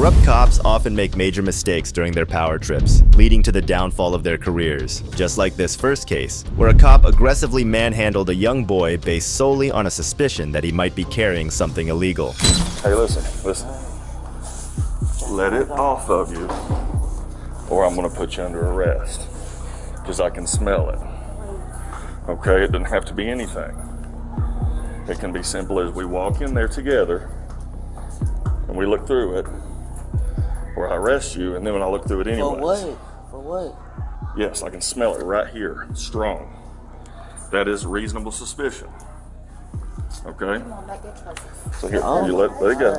Corrupt cops often make major mistakes during their power trips, leading to the downfall of their careers. Just like this first case, where a cop aggressively manhandled a young boy based solely on a suspicion that he might be carrying something illegal. Hey, listen. Let it off of you, or I'm gonna put you under arrest, because I can smell it. Okay, it doesn't have to be anything. It can be simple as we walk in there together, and we look through it, or I arrest you, and then when I look through it anyway. For what? Yes, I can smell it right here, strong. That is reasonable suspicion. Okay? So here, you let it go.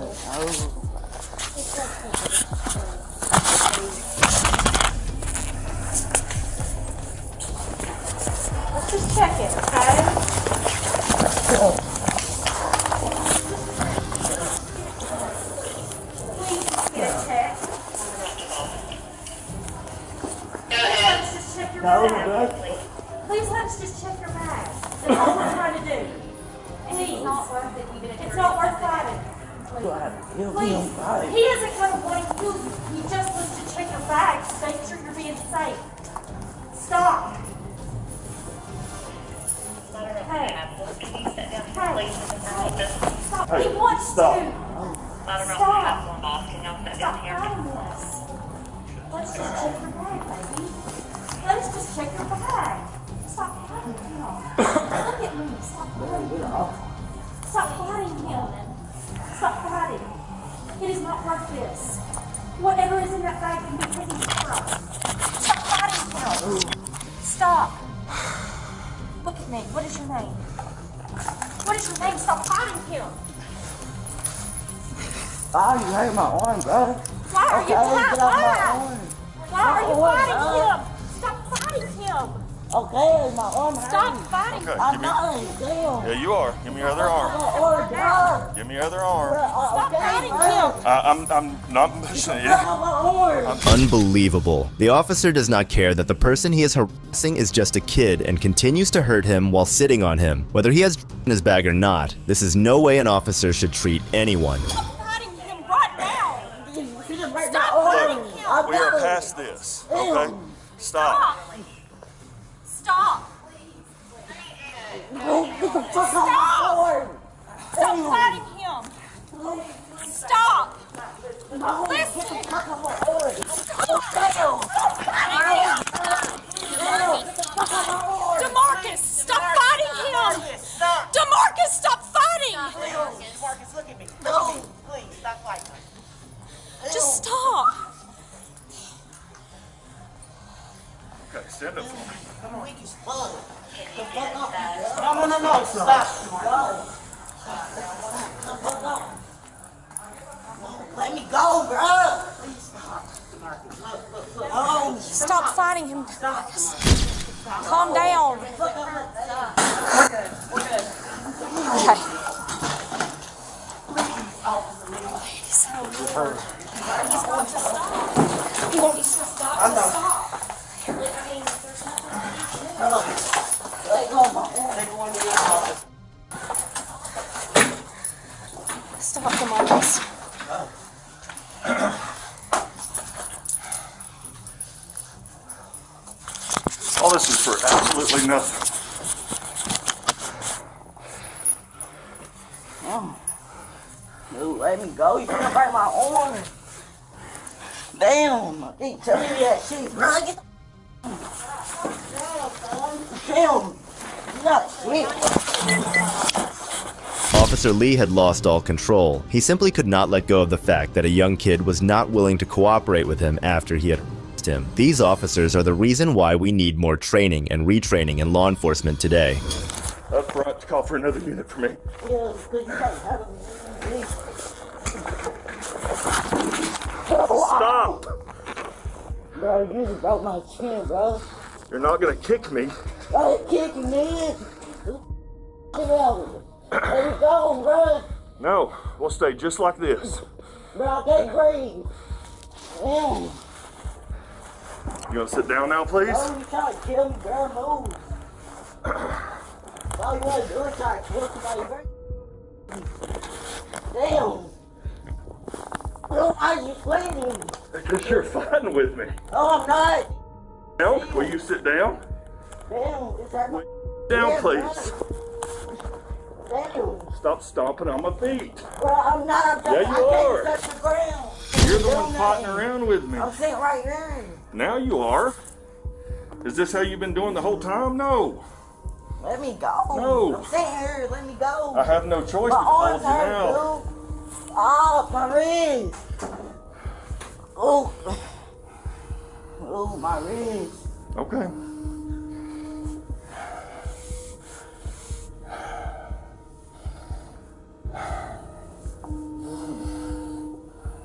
Let's just check it, okay? Please let us just check your bag. That's all we're trying to do. Please. It's not worth it. It's not worth fighting. Please. He isn't going to want to kill you. He just wants to check your bag to make sure you're being safe. Stop. Hey. Stop. He wants to. Stop. Stop fighting this. Let's just check your bag, baby. Let's just check your bag. Stop fighting him. Look at me. Stop fighting him. Stop fighting him. Stop fighting. It is not worth this. Whatever is in that bag can be taken to trust. Stop fighting him. Stop. Look at me. What is your name? What is your name? Stop fighting him. Oh, you hurt my arm, bro. Why are you fighting? Why are you fighting bro? him? Stop fighting him. Okay, my arm hurts. Stop fighting him. Okay, I'm not. Damn. Yeah, you are. Give me your other arm. Give me your other arm. Stop fighting him. I'm not pushing you. Unbelievable. The officer does not care that the person he is harassing is just a kid and continues to hurt him while sitting on him. Whether he has in his bag or not, this is no way an officer should treat anyone. Stop fighting him right now. Stop fighting him. We are past this. Okay? Stop. Stop. Get the fuck off my arm. Stop fighting him. Stop. Listen. DeMarcus, stop fighting him. DeMarcus, stop fighting. Marcus, look at me. No. Please, stop fighting. Just stop. Okay, stand up for me. I'm weak as fuck. The fuck off. No, stop. Let me go, bro. Please stop. No. Stop fighting him, DeMarcus. Calm down. Okay. He wants to stop. He wants to stop. Stop. I mean, there's nothing I can do. Let go of my arm. Stop, DeMarcus. All this is for absolutely nothing. Dude, let me go. You finna break my arm. Damn, I keep telling you that shit, bro. Get the damn. You got shit. Officer Lee had lost all control. He simply could not let go of the fact that a young kid was not willing to cooperate with him after he had harassed him. These officers are the reason why we need more training and retraining in law enforcement today. Up front, call for another unit for me. Yeah, because you can't have it. Stop! Bro, you just broke my chin, bro. You're not gonna kick me. Bro, kicking me. Get out. Let me go, bro. No, we'll stay just like this. Bro, I can't breathe. Damn. You gonna sit down now, please? Bro, you trying to kill me, bro. Move. All you want to do is try to kill somebody, bro. Damn. Why are you fighting? Because you're fighting with me. No, I'm not. Down? Will you sit down? Damn, is that my... Down, Yeah, please. Damn. Stop stomping on my feet. Well, I'm not. Yeah, you are. I can't touch the ground. You're the one fighting around with me. I'm sitting right here. Now you are. Is this how you've been doing the whole time? No. Let me go. No. I'm sitting here. Let me go. I have no choice My but to hold arms you hurt, now. dude. Oh, my wrist. Oh. Oh, my wrist. Okay.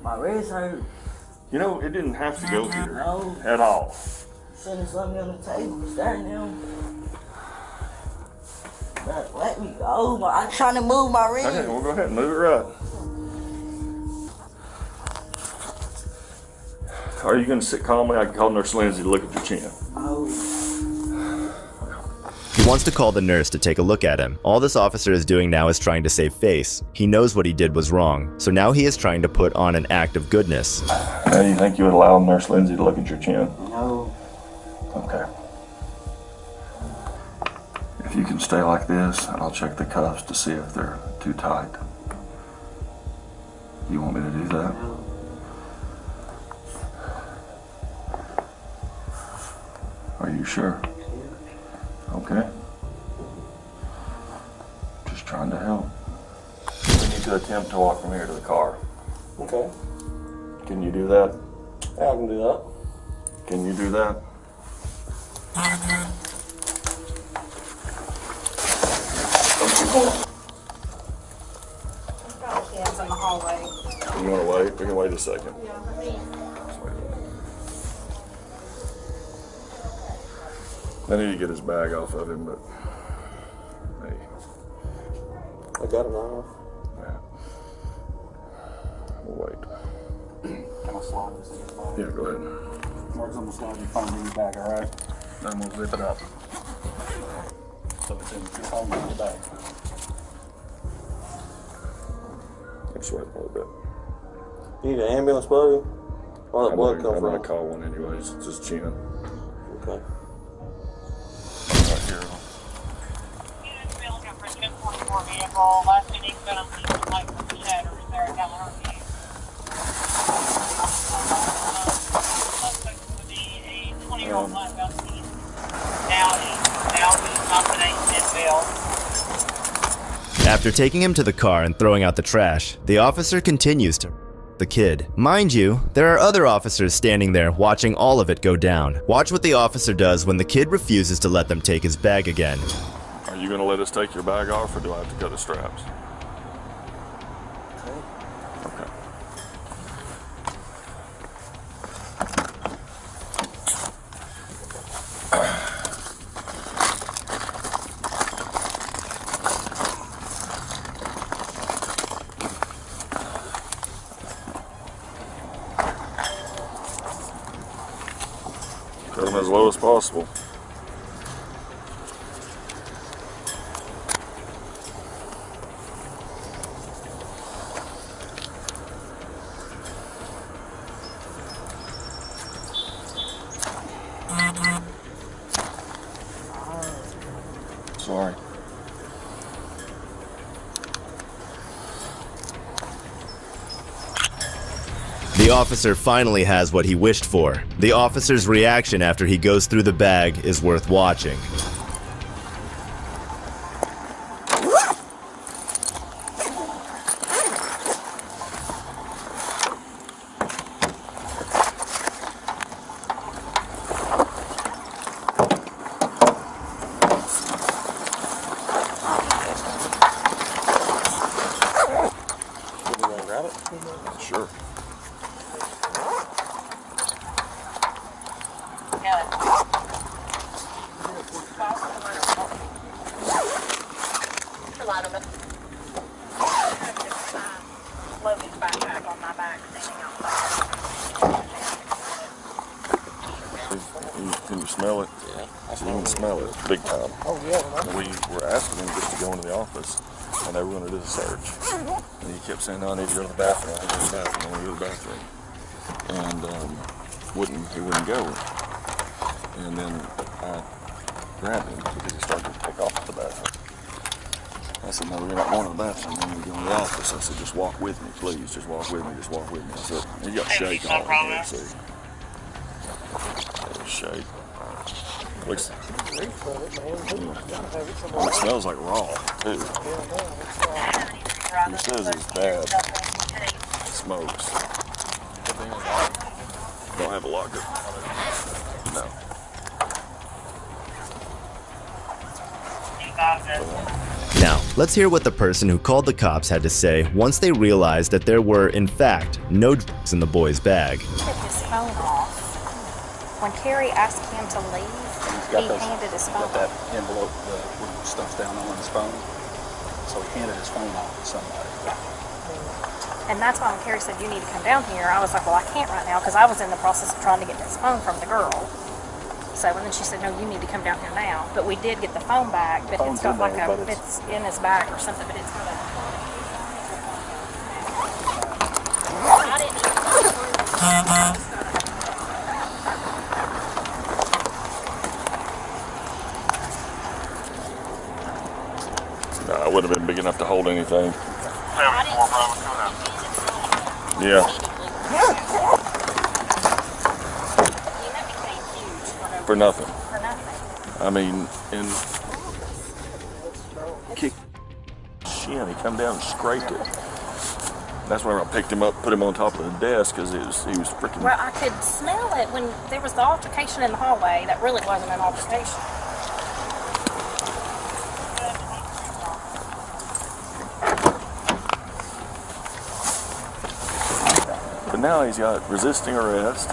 My wrist hurt. You know, it didn't have to go here No. at all. Sitting something on the table, staring down. Let me go. I'm trying to move my wrist. Okay, well, go ahead and move it right. Are you going to sit calmly? I can call Nurse Lindsay to look at your chin. Oh. He wants to call the nurse to take a look at him. All this officer is doing now is trying to save face. He knows what he did was wrong, so now he is trying to put on an act of goodness. Now, you think you would allow Nurse Lindsay to look at your chin? No. Okay. If you can stay like this, I'll check the cuffs to see if they're too tight. You want me to do that? Are you sure? Okay. Just trying to help. We need to attempt to walk from here to the car. Okay. Can you do that? Yeah, I can do that. Can you do that? Kids in the hallway. You want to wait? We can wait a second. I need to get his bag off of him, but hey, I got it off. yeah. We'll wait. Can I slide this in your bag? Yeah, go ahead. Mark's on the slide your phone in your bag, all right? I'm gonna zip it up. So it's in your phone in your bag. I'm sweating a little bit. You need an ambulance, buddy? Where the blood come I'm gonna from? call one anyways. It's his chin. Okay. Right here. Units be looking for 1044 vehicle. Last thing he's been on the light with the shatters there at Galahad View. Suspect would be a 20-year-old black Gussie. Now he's confident in Bill. After taking him to the car and throwing out the trash, the officer continues to the kid. Mind you, there are other officers standing there watching all of it go down. Watch what the officer does when the kid refuses to let them take his bag again. Are you gonna let us take your bag off, or do I have to cut the straps? Okay. Put them as low as possible. Sorry. The officer finally has what he wished for. The officer's reaction after he goes through the bag is worth watching. You gonna grab it? Sure. Logan's backpack on my back, standing outside. Can you smell it? Yeah. You can smell it big time. Oh, yeah. We were asking him just to go into the office. and they were going to do the search. And he kept saying, no, I need to go to the bathroom, I need to go to the bathroom, I want to go to the bathroom. And he wouldn't go. And then I grabbed him because he started to take off to the bathroom. I said, no, we're not going to the bathroom, we're going to go to the office. I said, just walk with me, please, just walk with me, just walk with me. I said, he got shake all over there, see. That was shake. Looks, it smells like raw, too. He says it's bad. It smokes. Don't have a locker. No. Now, let's hear what the person who called the cops had to say once they realized that there were, in fact, no drugs in the boy's bag. He took his phone off. When Carrie asked him to leave, he handed his phone. Got that envelope with stuff down on his phone. So he handed his phone off to somebody. And that's why when Carrie said, you need to come down here, I was like, well, I can't right now because I was in the process of trying to get this phone from the girl. So and then she said, no, you need to come down here now. But we did get the phone back, but it's got like it's in his bag or something, but it's got a... I didn't even No, I wouldn't have been big enough to hold anything. Yeah. For nothing. For nothing. I mean, and kick shin. He come down and scraped it. That's when I picked him up, put him on top of the desk because he was freaking. Well, I could smell it when there was the altercation in the hallway. That really wasn't an altercation. But now he's got resisting arrest.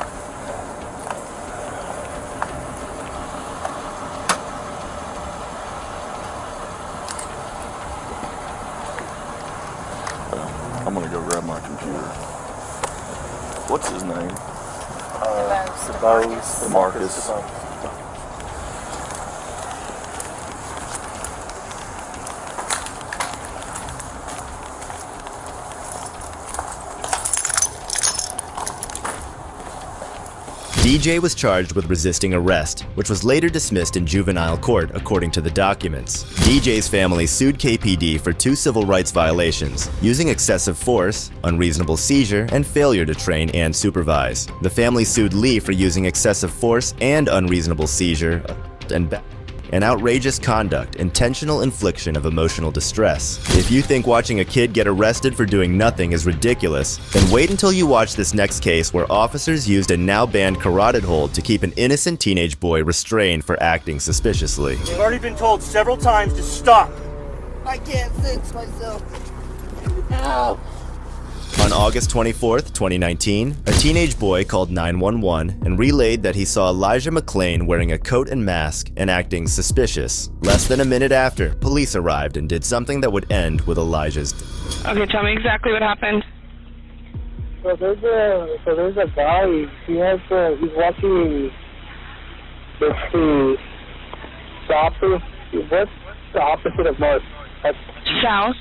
I'm gonna go grab my computer. What's his name? Marcus. DJ was charged with resisting arrest, which was later dismissed in juvenile court according to the documents. DJ's family sued KPD for 2 civil rights violations, using excessive force, unreasonable seizure, and failure to train and supervise. The family sued Lee for using excessive force and unreasonable seizure and outrageous conduct, intentional infliction of emotional distress. If you think watching a kid get arrested for doing nothing is ridiculous, then wait until you watch this next case where officers used a now-banned carotid hold to keep an innocent teenage boy restrained for acting suspiciously. You've already been told several times to stop. I can't fix myself. Ow. On August 24th, 2019, a teenage boy called 911 and relayed that he saw Elijah McClain wearing a coat and mask and acting suspicious. Less than a minute after, police arrived and did something that would end with Elijah's death. Okay, tell me exactly what happened. So there's a guy. He's watching the what's the opposite of north? South.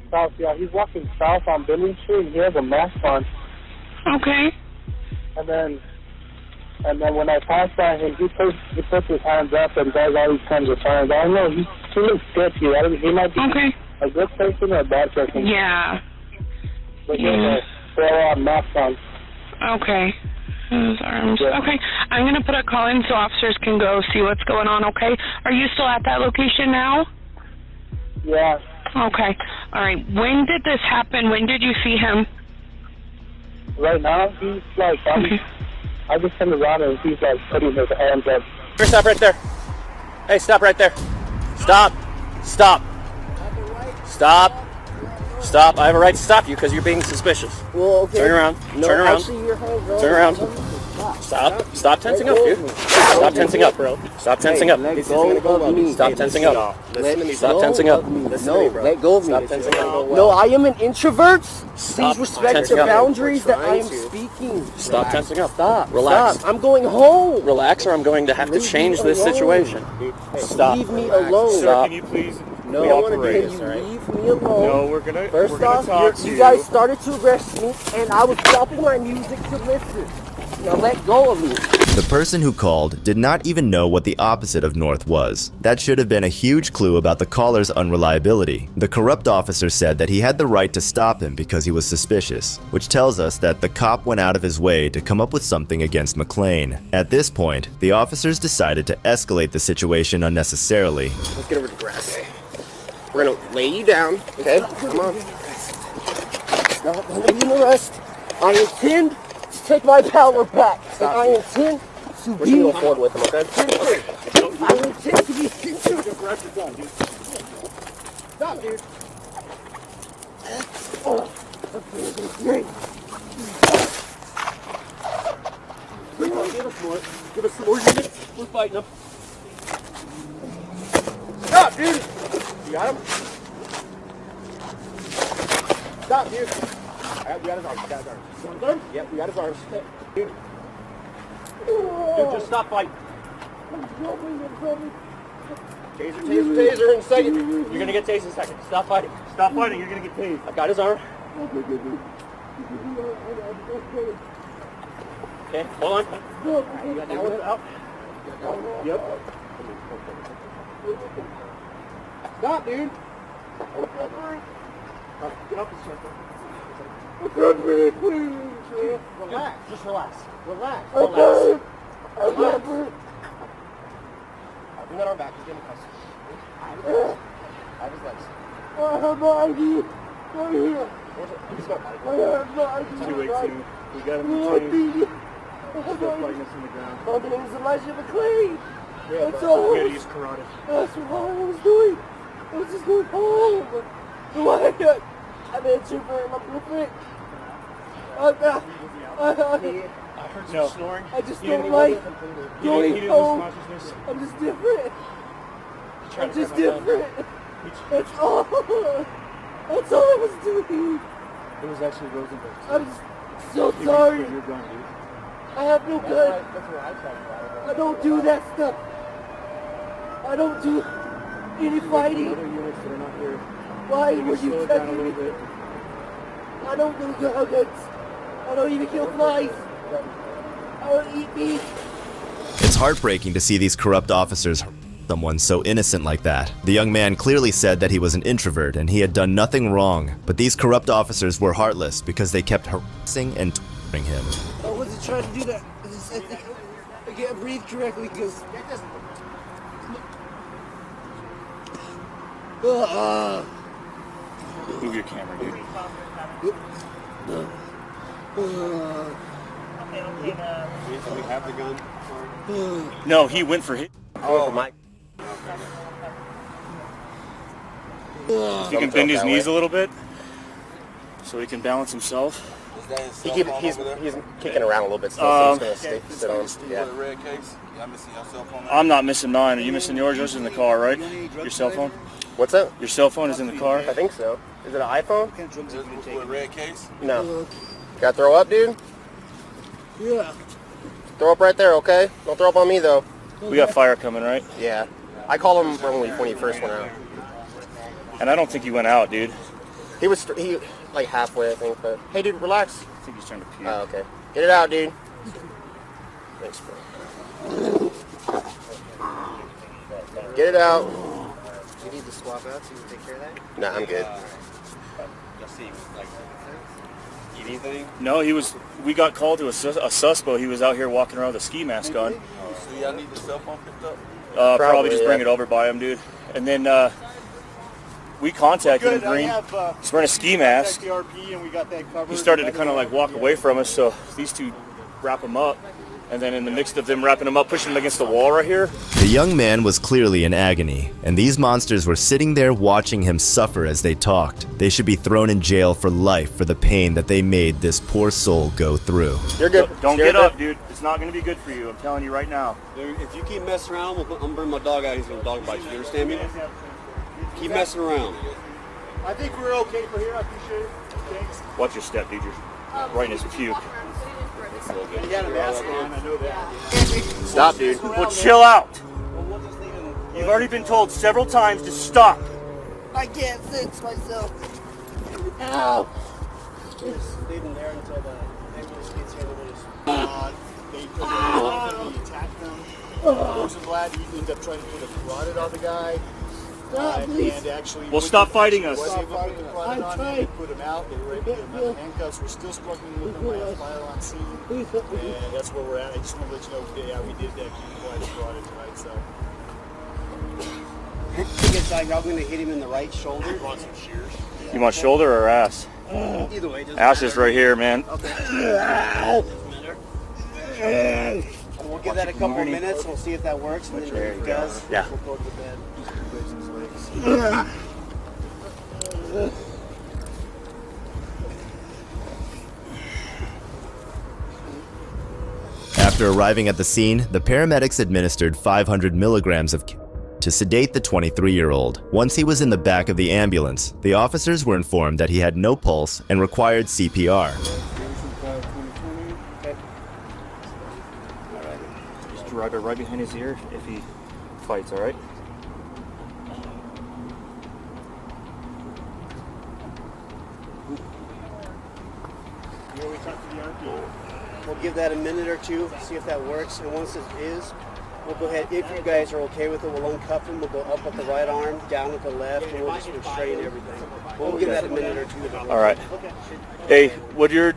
South, yeah. He's walking south on Billing Street. He has a mask on. Okay. And then when I pass by him, he puts his hands up and does all these kinds of signs. I don't know. He looks sketchy. He might be a good person or a bad person. Yeah. But he has a full-on mask on. Okay. His arms. Yeah. Okay. I'm gonna put a call in so officers can go see what's going on. Okay. Are you still at that location now? Yeah. Okay. All right. When did this happen? When did you see him? Right now, he's like, I just turned around and he's like putting his hands up. Stop right there. Hey, stop right there. Stop. Stop. Stop. Stop. I have a right to stop you because you're being suspicious. Well, okay. Turn around. No, Turn around. actually, your hands are Turn around. Stop. Stop tensing up, dude. Stop tensing up, bro. Stop tensing up. Stop tensing up. Stop tensing up. No, let go of me. Stop tensing up. No, I am an introvert. Stop Please respect the tensing up. boundaries that I am speaking. Stop tensing up. Stop. Relax. Stop. I'm going home. Relax, or I'm going to have to change this situation. Stop. Leave me alone. Stop. Can you please No, we operate. can you leave me alone? No, we're gonna. First we're gonna off, talk to you guys started to arrest me, and I was stopping my music to listen. Now let go of me. The person who called did not even know what the opposite of North was. That should have been a huge clue about the caller's unreliability. The corrupt officer said that he had the right to stop him because he was suspicious, which tells us that the cop went out of his way to come up with something against McClain. At this point, the officers decided to escalate the situation unnecessarily. Let's get over to the grass. We're gonna lay you down, okay? Come on. Not gonna be an arrest. I intend to take my power back. And I intend to be... We're gonna go forward with him, okay? I intend to be... Stop, dude. Oh. Give us more. Give us some more units. We're fighting them. Stop, dude. You got him? Stop, dude. Alright, we got his arms. We got his arms. You want his arms? Yep, we got his arms. Dude. Dude, just stop fighting. Taser in a second. You're gonna get tased in a second. Stop fighting. Stop fighting. You're gonna get tased. I got his arm. Okay, hold on. You got that one out? Yep. Stop, dude. Get up and circle. Relax. Just relax. Relax. Relax. Relax. Bring that arm back. He's getting cussed. I have his legs. I have no idea. Right here. He's got body. I have no idea. We got him detained. He's still fighting us in the ground. My name is Elijah McClain. Yeah, that's all. We had to use karate. That's what I was doing. I was just going home. Why? I'm a trooper and I'm perfect. I heard some snoring. I just don't like going home. I'm just different. I'm just different. That's all. That's all I was doing. It was actually Rosenberg. I'm so sorry. I have no gun. I don't do that stuff. I don't do any fighting. Why were you touching me? I don't do guns. I don't even kill flies. I don't eat meat. It's heartbreaking to see these corrupt officers harass someone so innocent like that. The young man clearly said that he was an introvert and he had done nothing wrong, but these corrupt officers were heartless because they kept harassing and torturing him. I wasn't trying to do that. I can't breathe correctly because... Move your camera, dude. We have the gun. No, he went for hit. Oh my. If you can bend his knees a little bit so he can balance himself. He's kicking around a little bit still, so he's going to sit on. Yeah. I'm not missing mine. Are you missing yours? Yours is in the car, right? Your cell phone? What's that? Your cell phone is in the car? I think so. Is it an iPhone? Red case? No. Got to throw up, dude? Yeah. Throw up right there, okay? Don't throw up on me, though. We got fire coming, right? Yeah. I called him when he first went out. And I don't think he went out, dude. He was like halfway, I think, but... Hey, dude, relax. I think he's trying to puke. Oh, okay. Get it out, dude. Thanks, bro. Get it out. You need to swap out so you can take care of that? Nah, I'm good. Anything? No, we got called to a suspo. He was out here walking around with a ski mask on. So y'all need the cell phone picked up? Probably just bring it over by him, dude. And then we contacted him, Green. He's wearing a ski mask. He started to kind of like walk away from us, so these two wrap him up. And then in the midst of them wrapping him up, pushing him against the wall right here. The young man was clearly in agony, and these monsters were sitting there watching him suffer as they talked. They should be thrown in jail for life for the pain that they made this poor soul go through. You're good. Don't get up, dude. It's not going to be good for you. I'm telling you right now. If you keep messing around, I'm going to bring my dog out. He's going to dog bite you. You understand me? Keep messing around. I think we're okay for here. I appreciate it. Thanks. Watch your step, dude. You're right in his puke. You got a mask on, I know that. Stop, dude. Well, chill out. You've already been told several times to stop. I can't fix myself. Ow! Just leave him there until the ambulance gets here and we'll just they attacked them. Rosenblatt, he ended up trying to put a carotid on the guy. And actually, Well, stop fighting us. Was able to put the carotid on him and put him out. They were able to get him out of handcuffs. We're still struggling with him. I have fire on scene. And that's where we're at. I just want to let you know, yeah, we did apply the carotid tonight, so. I think it's like y'all going to hit him in the right shoulder. You want some shears? You want shoulder or ass? Either way. Ass is right here, man. Okay. We'll give that a couple of minutes. We'll see if that works. And then if it does, Yeah. we'll go to bed. After arriving at the scene, the paramedics administered 500 milligrams of to sedate the 23-year-old. Once he was in the back of the ambulance, the officers were informed that he had no pulse and required CPR. Just rub it right behind his ear if he fights, all right? We'll give that a minute or two, see if that works. And once it is, we'll go ahead. If you guys are okay with it, we'll unccuff him. We'll go up with the right arm, down with the left, and we'll just restrain everything. We'll give that a minute or two. All right. Hey, Woodyard,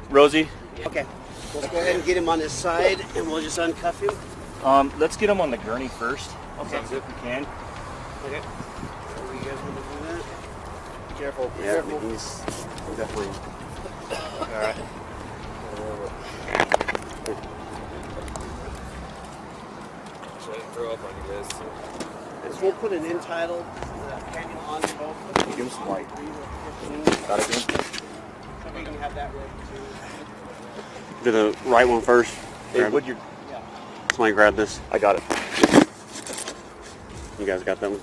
Rosie. Okay. Let's go ahead and get him on his side, and we'll just unccuff him. Let's get him on the gurney first. Okay. If we can. Okay. So you guys want to do that? Careful. Yeah, Careful. he's definitely. All right. Throw up on you guys. So we'll put an end title manual on the boat. Give him some light. Got it, again? We can have that ready too. Do the right one first. Hey, Woodyard. Somebody grab this. I got it. You guys got that one?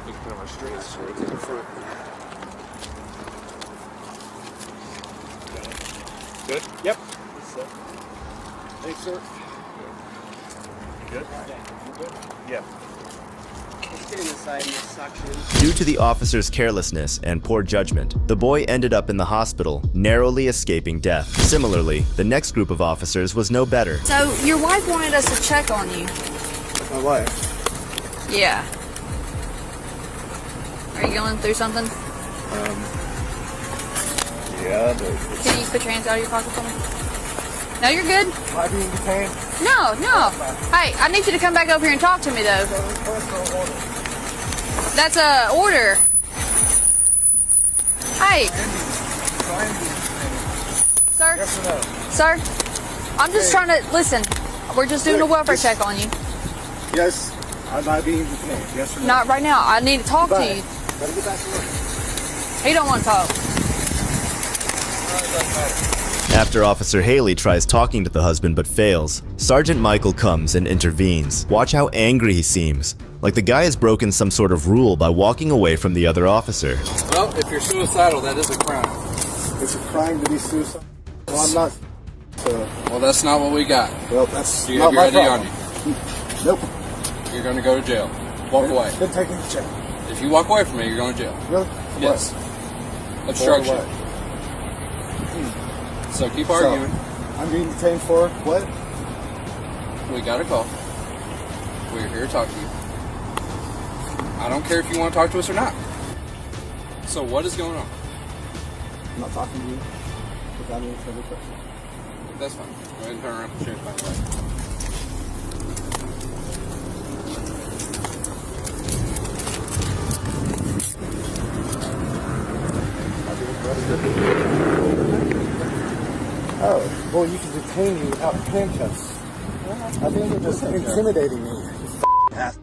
You can put them on straight in the front. Good? Yep. Thanks, sir. Good? Yeah. Let's get him inside and suction. Due to the officer's carelessness and poor judgment, the boy ended up in the hospital, narrowly escaping death. Similarly, the next group of officers was no better. So, your wife wanted us to check on you. My wife? Yeah. Are you going through something? Yeah, Can you put your hands out of your pocket for me? No, you're good. Am I being detained? No. Hey, I need you to come back over here and talk to me, though. That's a order. Hey. Sir? Yes or no? Sir? I'm just trying to, listen, we're just doing a welfare check on you. Yes. Am I being detained? Yes or no? Not right now. I need to talk to you. Gotta get back to work. He don't want to talk. After Officer Haley tries talking to the husband but fails, Sergeant Michael comes and intervenes. Watch how angry he seems, like the guy has broken some sort of rule by walking away from the other officer. Well, if you're suicidal, that is a crime. It's a crime to be suicidal. Well, I'm not. Well, that's not what we got. Well, that's Do you not have your my ID problem. on you? Nope. You're going to go to jail. Walk away. Then take me to jail. If you walk away from me, you're going to jail. Really? Yes. What? Obstruction. For what? So keep arguing. I'm being detained for what? We got a call. We're here to talk to you. I don't care if you want to talk to us or not. So what is going on? I'm not talking to you without any further question. That's fine. Go ahead and turn around and change my way. Oh, well, you can detain me without handcuffs. I think you're just intimidating me. You ass.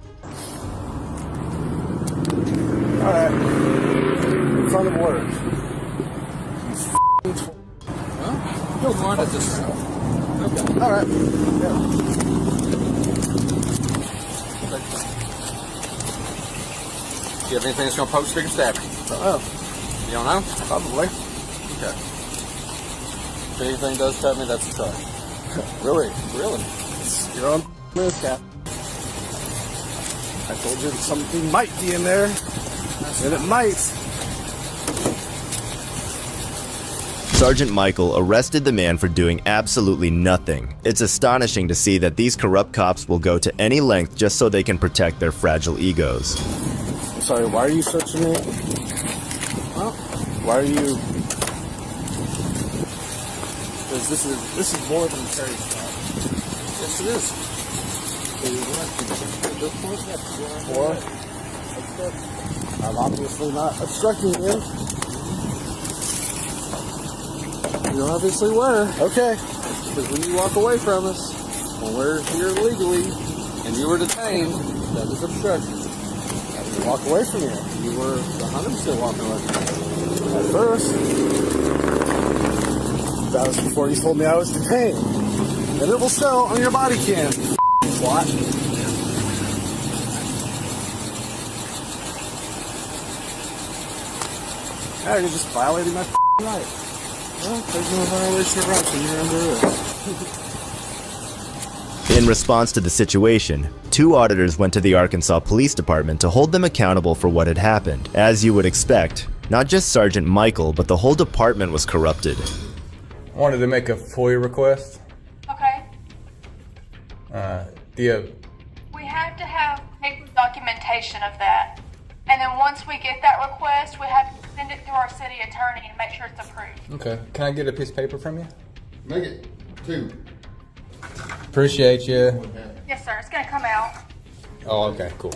All right. In front of work. Well, you want to just... Okay. All right. Yeah. Do you have anything that's going to poke, stick, and stab you? Oh. You don't know? Probably. Okay. If anything does cut me, that's a charge. Really? Really? Lights, you're on move, Cap. I told you something might be in there, and it might. Sergeant Michael arrested the man for doing absolutely nothing. It's astonishing to see that these corrupt cops will go to any length just so they can protect their fragile egos. I'm sorry, why are you searching me? Well, why are you? Because this is more than a Terry stop. Yes, it is. Or, I'm obviously not obstructing you. You obviously were. Okay. Because when you walk away from us, when we're here legally, and you were detained, that is obstruction. And you walk away from here. You were 100% walking away from me. At first, that was before you told me I was detained. And it will show on your body cam. What? Yeah, you're just violating my right. Well, there's no violation of rights when you're under arrest. In response to the situation, 2 auditors went to the Arkansas Police Department to hold them accountable for what had happened. As you would expect, not just Sergeant Michael, but the whole department was corrupted. I wanted to make a FOIA request. Okay. We have to have paper documentation of that. And then once we get that request, we have to send it through our city attorney and make sure it's approved. Okay. Can I get a piece of paper from you? Make it 2. Appreciate you. Yes, sir. It's going to come out. Oh, okay, cool.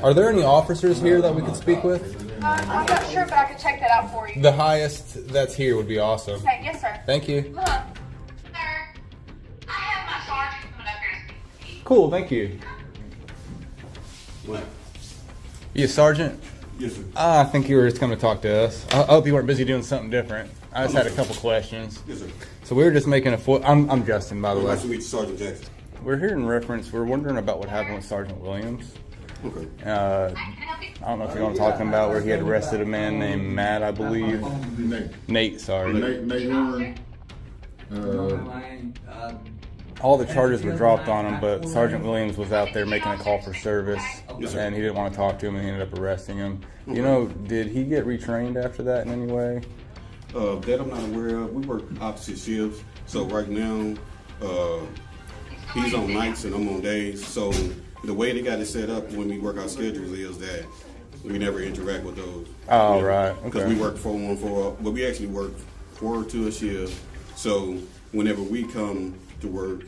Are there any officers here that we could speak with? I'm not sure, but I can check that out for you. The highest that's here would be awesome. Okay, yes, sir. Thank you. Sir, I have my sergeant coming up here to speak to you. Cool, thank you. What? You a sergeant? Yes, sir. I think you were just coming to talk to us. I hope you weren't busy doing something different. I just had a couple questions. Yes, sir. So we were just making a I'm Justin, by the way. Nice to meet you, Sergeant Jackson. We're here in reference. We're wondering about what happened with Sergeant Williams. Okay. I don't know if you want to talk about where he had arrested a man named Matt, I believe. Nate, sorry. Nate Warren. All the charges were dropped on him, but Sergeant Williams was out there making a call for service, and he didn't want to talk to him, and he ended up arresting him. You know, did he get retrained after that in any way? That I'm not aware of. We work opposite shifts, so right now he's on nights and I'm on days. So the way they got it set up when we work our schedules is that we never interact with those. Oh, right. Because Okay. we work 4-1-4, but we actually work 4 to a shift. So whenever we come to work,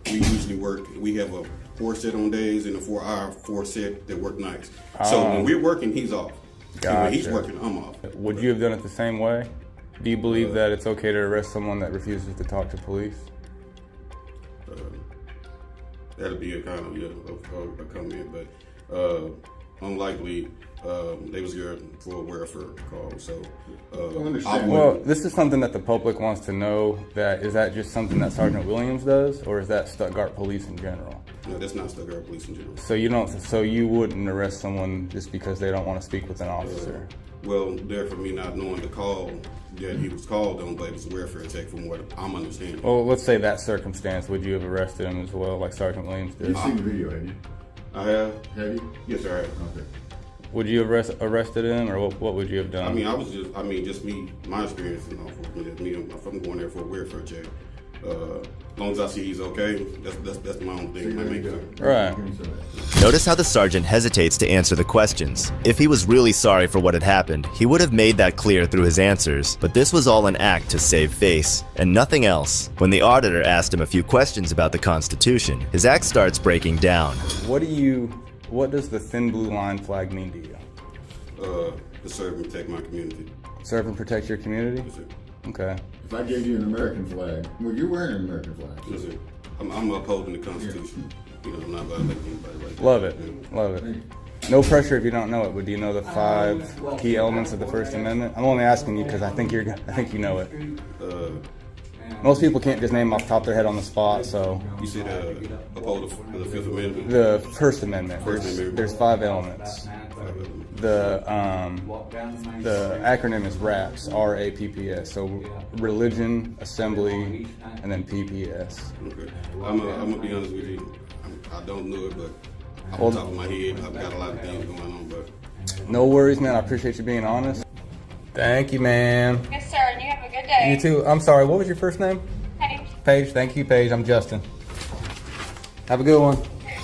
we usually work. We have a 4 set on days and a 4 set that work nights. So when we're working, he's off. And when he's Gotcha. working, I'm off. Would you have done it the same way? Do you believe that it's okay to arrest someone that refuses to talk to police? That'll be a kind of a comment, but unlikely. They was here for a welfare call, so. Well, this is something that the public wants to know. Is that just something that Sergeant Williams does, or is that Stuttgart Police in general? No, that's not Stuttgart Police in general. So you wouldn't arrest someone just because they don't want to speak with an officer? Well, therefore, me not knowing the call that he was called on, but it was a welfare check from what I'm understanding. Well, let's say that circumstance, would you have arrested him as well, like Sergeant Williams did? You've seen the video, haven't you? I have. Have you? Yes, sir, I have. Okay. Would you have arrested him, or what would you have done? I mean, just me, my experience, you know, if I'm going there for a welfare check, as long as I see he's okay, that's my own thing. Right. Notice how the sergeant hesitates to answer the questions. If he was really sorry for what had happened, he would have made that clear through his answers, but this was all an act to save face, and nothing else. When the auditor asked him a few questions about the Constitution, his act starts breaking down. What does the thin blue line flag mean to you? To serve and protect my community. Serve and protect your community? Yes, sir. Okay. If I gave you an American flag, well, you're wearing an American flag. Yes, sir. I'm upholding the Constitution. You know, I'm not violating anybody like that. Love it. Love it. No pressure if you don't know it, but do you know the 5 key elements of the First Amendment? I'm only asking you because I think you know it. Most people can't just name off the top of their head on the spot, so. You said uphold the Fifth Amendment? The First Amendment. First Amendment. There's 5 elements. The acronym is RAPS, R-A-P-P-S. So religion, assembly, and then PPS. Okay. I'm gonna be honest with you. I don't know it, but off the top of my head, I've got a lot of things going on. But no worries, man. I appreciate you being honest. Thank you, ma'am. Yes, sir, and you have a good day. You too. I'm sorry, what was your first name? Paige. Paige. Thank you, Paige. I'm Justin. Have a good one.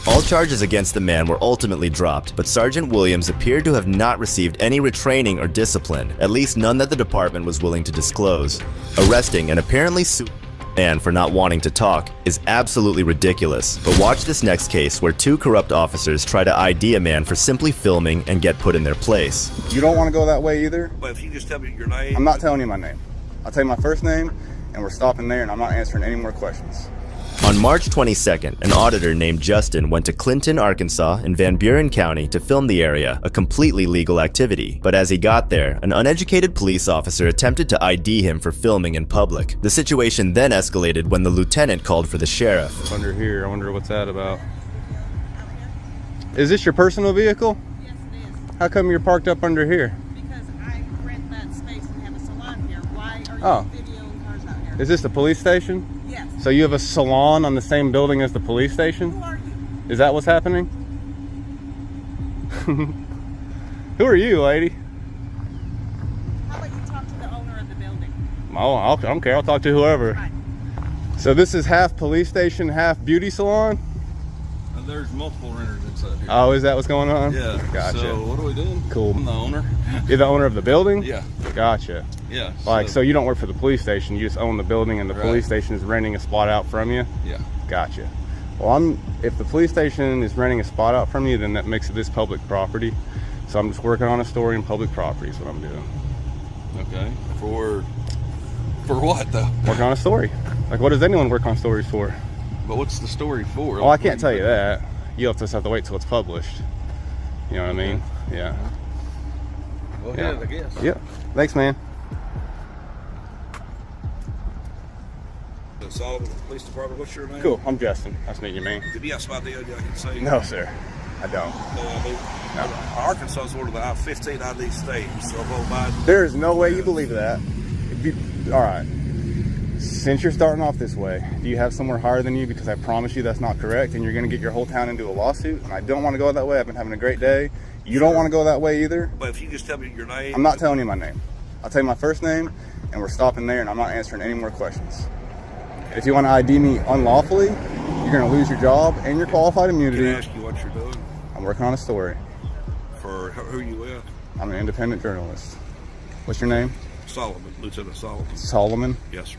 All charges against the man were ultimately dropped, but Sergeant Williams appeared to have not received any retraining or discipline, at least none that the department was willing to disclose. Arresting and apparently suing a man for not wanting to talk is absolutely ridiculous. But watch this next case where two corrupt officers try to ID a man for simply filming and get put in their place. You don't want to go that way either? But if you just tell me your name. I'm not telling you my name. I'll tell you my first name, and we're stopping there, and I'm not answering any more questions. On March 22nd, an auditor named Justin went to Clinton, Arkansas in Van Buren County to film the area, a completely legal activity. But as he got there, an uneducated police officer attempted to ID him for filming in public. The situation then escalated when the lieutenant called for the sheriff. Under here, I wonder what's that about. Is this your personal vehicle? Yes, it is. How come you're parked up under here? Because I rent that space and have a salon here. Why are you videoing cars out here? Is this the police station? Yes. So you have a salon on the same building as the police station? Who are you? Is that what's happening? Who are you, lady? How about you talk to the owner of the building? Oh, I don't care. I'll talk to whoever. Right. So this is half police station, half beauty salon? There's multiple renters inside here. Oh, is that what's going on? Yeah. Gotcha. So what are we doing? Cool. I'm the owner. You're the owner of the building? Yeah. Gotcha. Yeah. Like, so you don't work for the police station, you just own the building and the police station is renting a spot out from you? Yeah. Gotcha. Well, if the police station is renting a spot out from you, then that makes this public property. So I'm just working on a story in public property is what I'm doing. Okay. For what though? Working on a story. Like, what does anyone work on stories for? But what's the story for? Well, I can't tell you that. You'll just have to wait till it's published. You know what I mean? Yeah. Well, yeah, I guess. Yeah. Thanks, man. The Sullivan Police Department, what's your name? Cool. I'm Justin. Nice to meet you, man. Did you have somebody I can say? No, sir. I don't. No, I mean, Arkansas is one of the 15 ID states. So there is no way you believe that. All right. Since you're starting off this way, do you have somewhere higher than you? Because I promise you that's not correct, and you're going to get your whole town into a lawsuit, and I don't want to go that way. I've been having a great day. You don't want to go that way either? But if you just tell me your name. I'm not telling you my name. I'll tell you my first name, and we're stopping there, and I'm not answering any more questions. If you want to ID me unlawfully, you're going to lose your job and your qualified immunity. Can I ask you what you're doing? I'm working on a story. For who are you with? I'm an independent journalist. What's your name? Solomon, Lieutenant Solomon. Solomon? Yes, sir.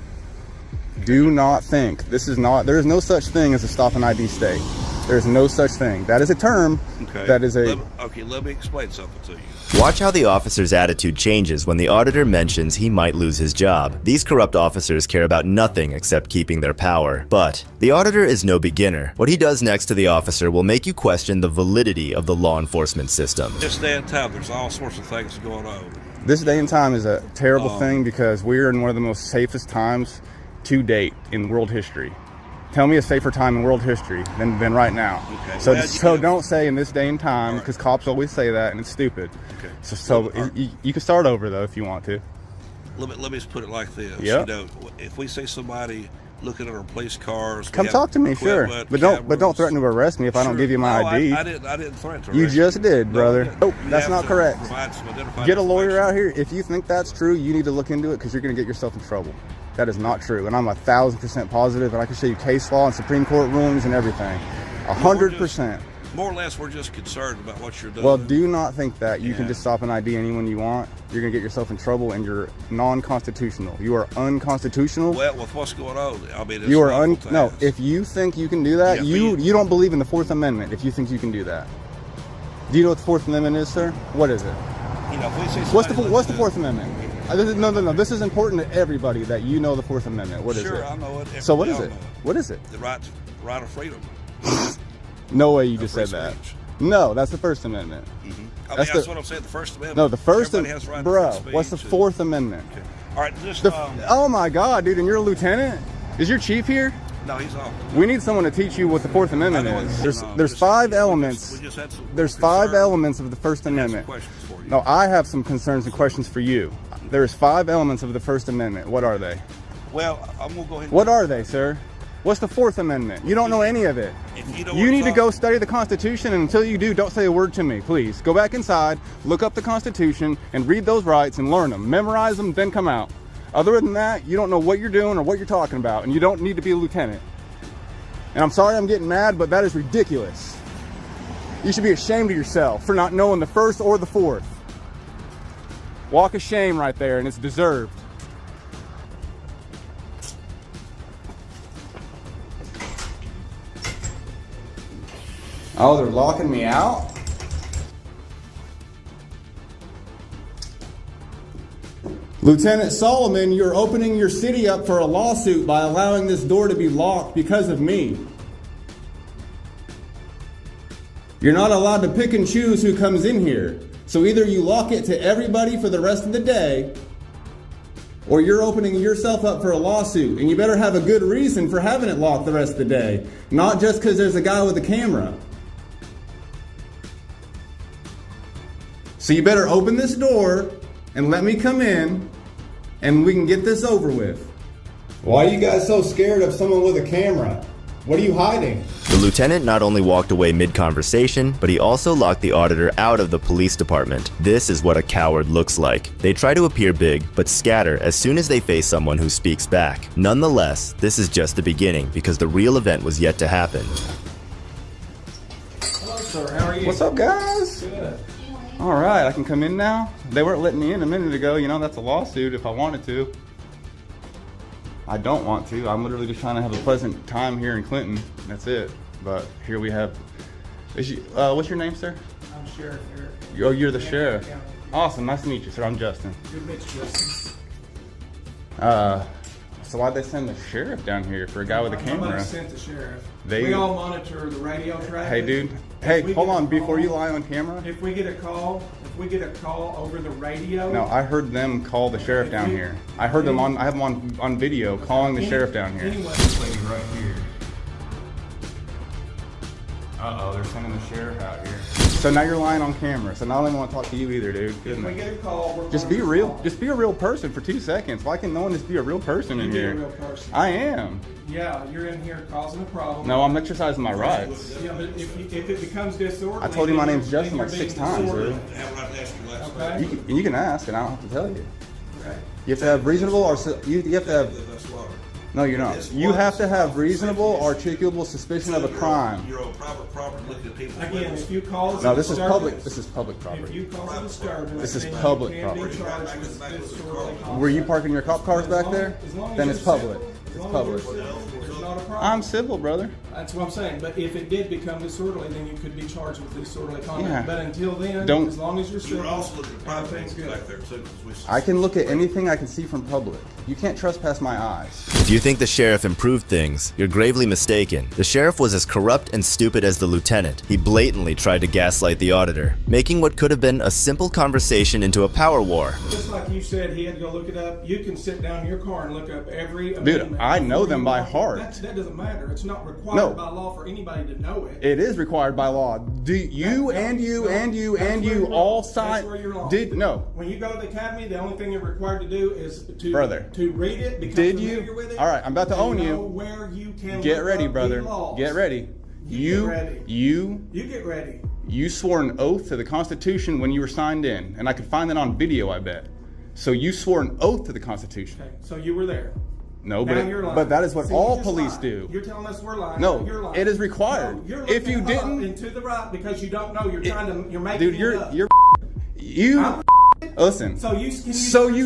Do not think, there is no such thing as a stop and ID state. There is no such thing. That is a term. Okay. That is a... Let me explain something to you. Watch how the officer's attitude changes when the auditor mentions he might lose his job. These corrupt officers care about nothing except keeping their power. But the auditor is no beginner. What he does next to the officer will make you question the validity of the law enforcement system. This day and time, there's all sorts of things going on. This day and time is a terrible thing because we're in one of the most safest times to date in world history. Tell me a safer time in world history than right now. Okay. So don't say in this day and time, because cops always say that and it's stupid. Okay. You can start over though if you want to. Let me just put it like this. Yep. You know, if we see somebody looking at our police cars, come talk to me, sure. But don't threaten to arrest me if I don't give you my ID. I didn't threaten to arrest you. Just did, brother. No, that's not correct. Get a lawyer out here. If you think that's true, you need to look into it because you're going to get yourself in trouble. That is not true, and I'm 1,000% positive, and I can show you case law and Supreme Court rulings and everything. 100%. More or less, we're just concerned about what you're doing. Well, do not think that you can just stop and ID anyone you want. You're gonna get yourself in trouble, and you're non-constitutional. You are unconstitutional. Well, with what's going on, I mean, it's you are no. If you think you can do that, you don't believe in the Fourth Amendment. If you think you can do that, do you know what the Fourth Amendment is, sir? What is it? You know, if we see what's the Fourth Amendment? No. This is important to everybody that you know the Fourth Amendment. What is it? Sure, I know it. So what is it? What is it? The right of freedom. No way you just said that. No, that's the First Amendment. Mm-hmm. That's what I'm saying. The First Amendment. No, the First Amendment. Bro, what's the Fourth Amendment? Okay. All right, oh my God, dude! And you're a lieutenant? Is your chief here? No, he's off. We need someone to teach you what the Fourth Amendment is. There's 5 elements. There's 5 elements of the First Amendment. No, I have some concerns and questions for you. There's 5 elements of the First Amendment. What are they? Well, I'm gonna go ahead. What are they, sir? What's the Fourth Amendment? You don't know any of it. You need to go study the Constitution, and until you do, don't say a word to me, please. Go back inside, look up the Constitution, and read those rights and learn them. Memorize them, then come out. Other than that, you don't know what you're doing or what you're talking about, and you don't need to be a lieutenant. And I'm sorry I'm getting mad, but that is ridiculous. You should be ashamed of yourself for not knowing the First or the Fourth. Walk of shame right there, and it's deserved. Oh, they're locking me out? Lieutenant Solomon, you're opening your city up for a lawsuit by allowing this door to be locked because of me. You're not allowed to pick and choose who comes in here. So either you lock it to everybody for the rest of the day, or you're opening yourself up for a lawsuit, and you better have a good reason for having it locked the rest of the day, not just because there's a guy with a camera. So you better open this door and let me come in, and we can get this over with. Why are you guys so scared of someone with a camera? What are you hiding? The lieutenant not only walked away mid-conversation, but he also locked the auditor out of the police department. This is what a coward looks like. They try to appear big, but scatter as soon as they face someone who speaks back. Nonetheless, this is just the beginning, because the real event was yet to happen. Hello, sir. How are you? What's up, guys? Good. All right, I can come in now. They weren't letting me in a minute ago. You know, that's a lawsuit if I wanted to. I don't want to. I'm literally just trying to have a pleasant time here in Clinton. That's it. But here we have. What's your name, sir? I'm Sheriff Eric. Oh, you're the sheriff. Awesome. Nice to meet you, sir. I'm Justin. Good to meet you, Justin. So why'd they send the sheriff down here for a guy with a camera? Nobody sent the sheriff. We all monitor the radio traffic. Hey, dude. Hey, hold on. Before you lie on camera. If we get a call over the radio. No, I heard them call the sheriff down here. I heard them on. I have them on video calling the sheriff down here. Anyway, this lady right here. Uh-oh, they're sending the sheriff out here. So now you're lying on camera. So now I don't want to talk to you either, dude. If we get a call, just be real. Just be a real person for 2 seconds. Why can no one just be a real person in here? Be a real person. I am. Yeah, you're in here causing a problem. No, I'm exercising my rights. Yeah, but if it becomes disorderly, I told you my name's Justin like 6 times, dude. Okay. You can ask, and I don't have to tell you. Okay. You have to have reasonable, or you have to have. No, you're not. You have to have reasonable, articulable suspicion of a crime. You're on private property looking at people. Again, if you call No, this is public. This is public property. If you cause a disturbance, this is public property. property. Were you parking your cop cars back there? Then it's public. It's public. I'm civil, brother. That's what I'm saying. But if it did become disorderly, then you could be charged with disorderly conduct. Yeah. But until then, Don't- as long as you're civil, also looking at private everything's things good. back there too. I can look at anything I can see from public. You can't trespass my eyes. If you think the sheriff improved things, you're gravely mistaken. The sheriff was as corrupt and stupid as the lieutenant. He blatantly tried to gaslight the auditor, making what could have been a simple conversation into a power war. Just like you said, he had to go look it up. You can sit down in your car and look up every Dude, amendment I know before them you by walk in. heart. That doesn't matter. It's not required No. by law for anybody to know it. It is required by law. Do you and you and you and you all sign? That's where you're wrong. Did no? When you go to the academy, the only thing you're required to do is to Brother. to read it, become Did familiar you? with it. All right, I'm about to own know you. Where you can Get look ready, up brother. the laws. Get ready. You get ready. You get ready. You swore an oath to the Constitution when you were signed in, and I could find that on video, I bet. So you swore an oath to the Constitution. Okay, so you were there. No, Now you're lying. but that is what See, all you just police lied. do. You're telling us we're lying. No, you're lying. it is required. No, you're If you looking up didn't, and to the right because you don't know. You're making dude, it up. you listen. So you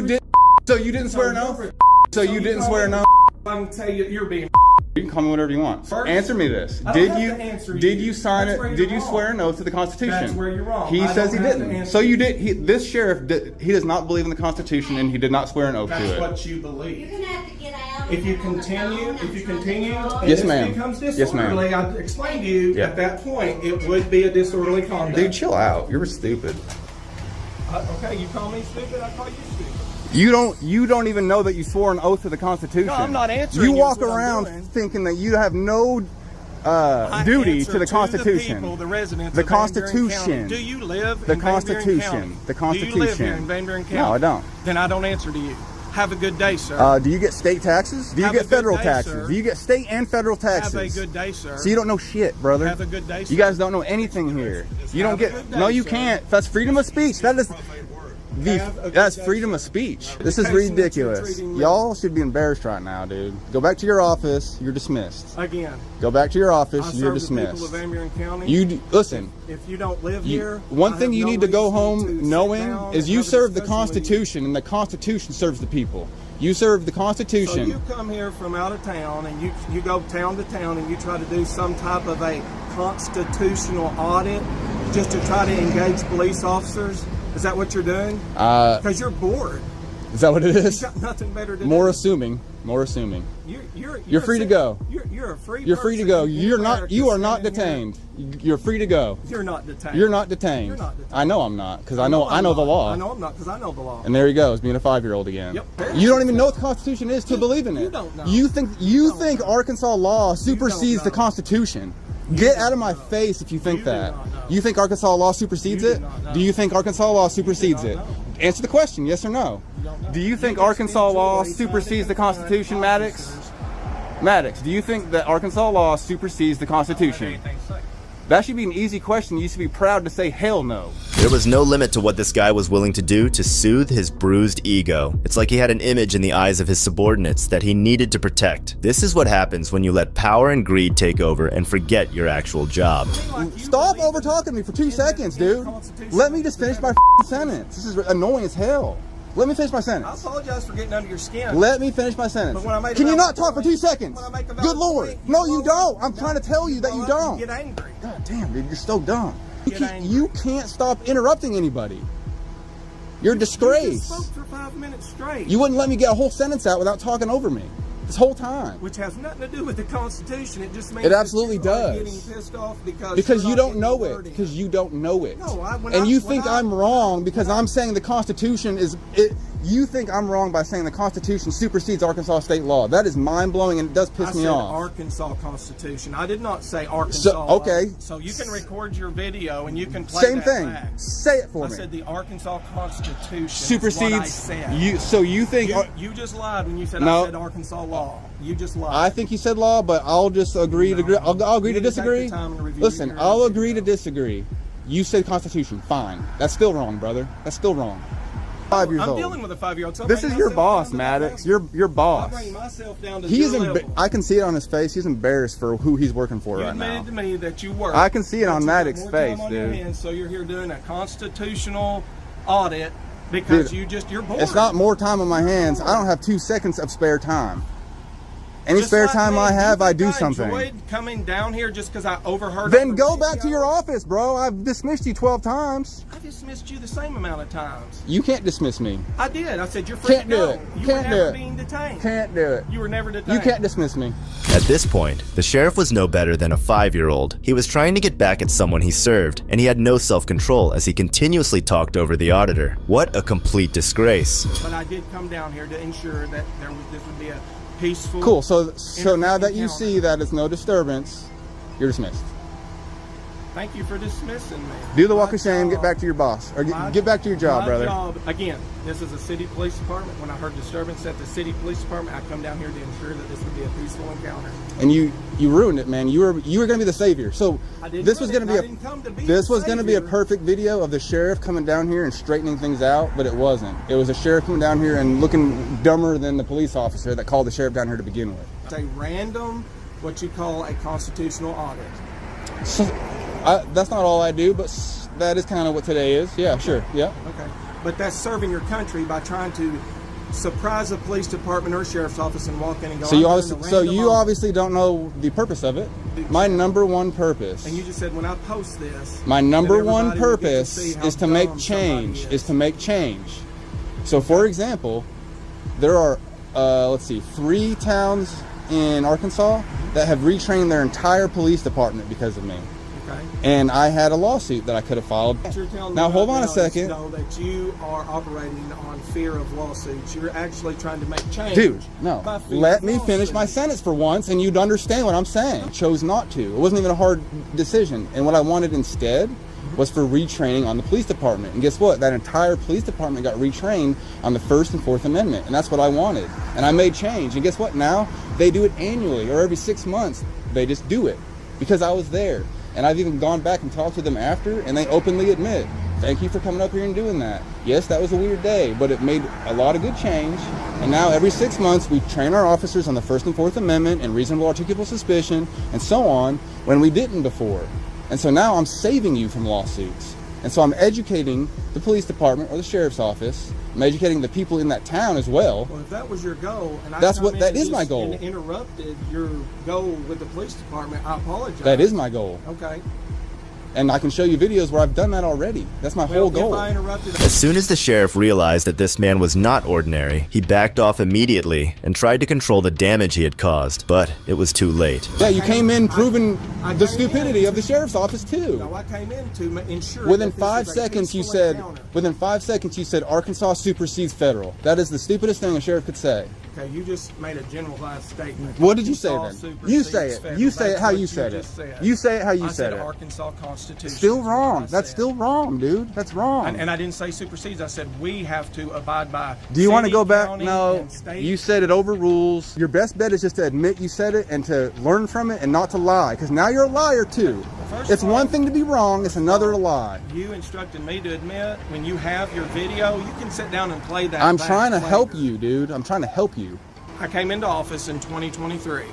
didn't swear an oath. So you didn't swear an oath. I can tell you, you're being. You can call me whatever you want. First, answer me this. I don't Did have you to answer did you. you sign That's it? where Did you're you wrong. swear an oath to the Constitution? That's where you're wrong. He I says he don't have to didn't. answer So you you. did. This sheriff he does not believe in the Constitution, and he did not swear an oath That's to it. what you believe. If you continue, and Yes, this ma'am. becomes Yes, ma'am. disorderly, I explained to you Yeah. at that point it would be a disorderly conduct. Dude, chill out. You're stupid. Okay, you call me stupid, I call you stupid. You don't even know that you swore an oath to the Constitution. No, I'm not answering. You walk around thinking that you have no duty to the Constitution. The people, the residents the of Van Constitution. Buren County. Do you live the in Van Buren County? The Constitution. Do you live here in Van Buren County? No, I don't. Then I don't answer to you. Have a good day, sir. Do you get state taxes? Do you get federal taxes? Do you get state and federal taxes? Have a good day, sir. So you don't know shit, brother. Have a good day, sir. You guys don't know anything here. You don't get. No, you can't. That's freedom of speech. That is. That's freedom of speech. This is ridiculous. Y'all should be embarrassed right now, dude. Go back to your office. You're dismissed. Again. Go back to your office. You're the dismissed. people of Van Buren County. Listen. If you don't live here, one thing you need to go home knowing is you serve the Constitution, and the Constitution serves the people. You serve the Constitution. So you come here from out of town, and you go town to town, and you try to do some type of a constitutional audit just to try to engage police officers. Is that what you're doing? Because you're bored. Is that what it is? You got nothing better to do. More assuming. You're free to go. You're a free. You're free to go. You are not detained. You're free to go. You're not detained. You're not detained. You're not detained. I know I'm not, because I know the law. I know I'm not, because I know the law. And there he goes, being a 5-year-old again. Yep. You don't even know what the Constitution is to believe in it. You don't know. You think Arkansas law supersedes the Constitution. Get out of my face if you think that. You think Arkansas law supersedes it? Do you think Arkansas law supersedes it? Answer the question, yes or no. Do you think Arkansas law supersedes the Constitution, Maddox? Maddox, do you think that Arkansas law supersedes the Constitution? That should be an easy question. You should be proud to say hell no. There was no limit to what this guy was willing to do to soothe his bruised ego. It's like he had an image in the eyes of his subordinates that he needed to protect. This is what happens when you let power and greed take over and forget your actual job. Stop over talking to me for 2 seconds, dude. Let me just finish my sentence. This is annoying as hell. Let me finish my sentence. I apologize for getting under your skin. Let me finish my sentence. Can you not talk for 2 seconds? Good Lord. No, you don't. I'm trying to tell you that you don't. Get angry. God damn, dude, you're so dumb. You can't stop interrupting anybody. You're a disgrace. You just spoke for 5 minutes straight. You wouldn't let me get a whole sentence out without talking over me. This whole time. Which has nothing to do with the Constitution. It just means it absolutely does. Getting pissed off because you don't know it. Because you don't know it. No, and you think I'm wrong because I'm saying the Constitution is it. You think I'm wrong by saying the Constitution supersedes Arkansas state law. That is mind-blowing, and it does piss me off. Arkansas Constitution. I did not say Arkansas. Okay. So you can record your video and you can play Same that thing. back. Say it for me. I said the Arkansas Constitution supersedes. is what I said. So you think you just lied when you said no. I said Arkansas law. You just lied. I think you said law, but I'll just agree to agree. I'll agree to disagree. Listen, I'll agree to disagree. You said Constitution. Fine. That's still wrong, brother. That's still wrong. 5 years old. I'm dealing with a 5-year-old. So this is your boss, Maddox. Your boss. I bring myself down to your level. I can see it on his face. He's embarrassed for who he's working for right now. You admitted to me that you work. I can see it on Maddox's face, dude. So you're here doing a constitutional audit because you're bored. It's not more time on my hands. I don't have 2 seconds of spare time. Any spare time I have, I do something. I enjoyed coming down here just because I overheard. Then go back to your office, bro. I've dismissed you 12 times. I dismissed you the same amount of times. You can't dismiss me. I did. I said you're free to go. You were never being detained. Can't do it. You were never detained. You can't dismiss me. At this point, the sheriff was no better than a 5-year-old. He was trying to get back at someone he served, and he had no self-control as he continuously talked over the auditor. What a complete disgrace. But I did come down here to ensure that this would be a peaceful. Cool. So now that you see that it's no disturbance, you're dismissed. Thank you for dismissing me. Do the walk of shame. Get back to your boss, or get back to your job, brother. Again, this is a city police department. When I heard disturbance at the city police department, I come down here to ensure that this would be a peaceful encounter. And you ruined it, man. You were going to be the savior. So this was going to be a perfect video of the sheriff coming down here and straightening things out, but it wasn't. It was a sheriff coming down here and looking dumber than the police officer that called the sheriff down here to begin with. It's a random, what you call a constitutional audit. So, that's not all I do, but that is kind of what today is. Yeah, okay. Sure. Yeah. Okay. But that's serving your country by trying to surprise a police department or a sheriff's office and walk in and go. So you obviously don't know the purpose of it. My number one purpose. And you just said when I post this. My number one purpose is to make change. So, for example, there are 3 towns in Arkansas that have retrained their entire police department because of me. Okay. And I had a lawsuit that I could have filed. You're telling me Now, hold right on a now second. Know that you are operating on fear of lawsuits. You're actually trying to make change. Dude, no. by fear Let of me finish my lawsuits. sentence for once, and you'd understand what I'm saying. Chose not to. It wasn't even a hard decision. And what I wanted instead was for retraining on the police department. And guess what? That entire police department got retrained on the First and Fourth Amendment. And that's what I wanted. And I made change. And guess what? Now they do it annually, or every 6 months. They just do it because I was there. And I've even gone back and talked to them after, and they openly admit, thank you for coming up here and doing that. Yes, that was a weird day, but it made a lot of good change. And now every 6 months, we train our officers on the First and Fourth Amendment and reasonable articulable suspicion and so on, when we didn't before. And so now I'm saving you from lawsuits. And so I'm educating the police department or the sheriff's office. I'm educating the people in that town as well. Well, if that was your goal, and that is my goal. And interrupted your goal with the police department, I apologize. That is my goal. Okay. And I can show you videos where I've done that already. That's my whole goal. If I interrupted, As soon as the sheriff realized that this man was not ordinary, he backed off immediately and tried to control the damage he had caused, but it was too late. Yeah, you came in proving the stupidity of the sheriff's office too. No, I came in to ensure. Within that this 5 is a seconds, you peaceful said. encounter. Within 5 seconds, you said Arkansas supersedes federal. That is the stupidest thing a sheriff could say. Okay, you just made a generalized statement. What did you say Arkansas then? You say supersedes it. federal. You say it That's how what you said it. just said. You say it how you I said it. Arkansas Constitution. Still wrong. That's still wrong, dude. That's wrong. And I didn't say supersedes. I said we have to abide by. Do you want to city, go back? county, No. and state. You said it overrules. Your best bet is just to admit you said it and to learn from it and not to lie. Because now you're a liar too. It's one thing to be wrong. It's another to lie. You instructed me to admit when you have your video, you can sit down and play that. I'm back trying to later. help you, dude. I'm trying to help you. I came into office in 2023.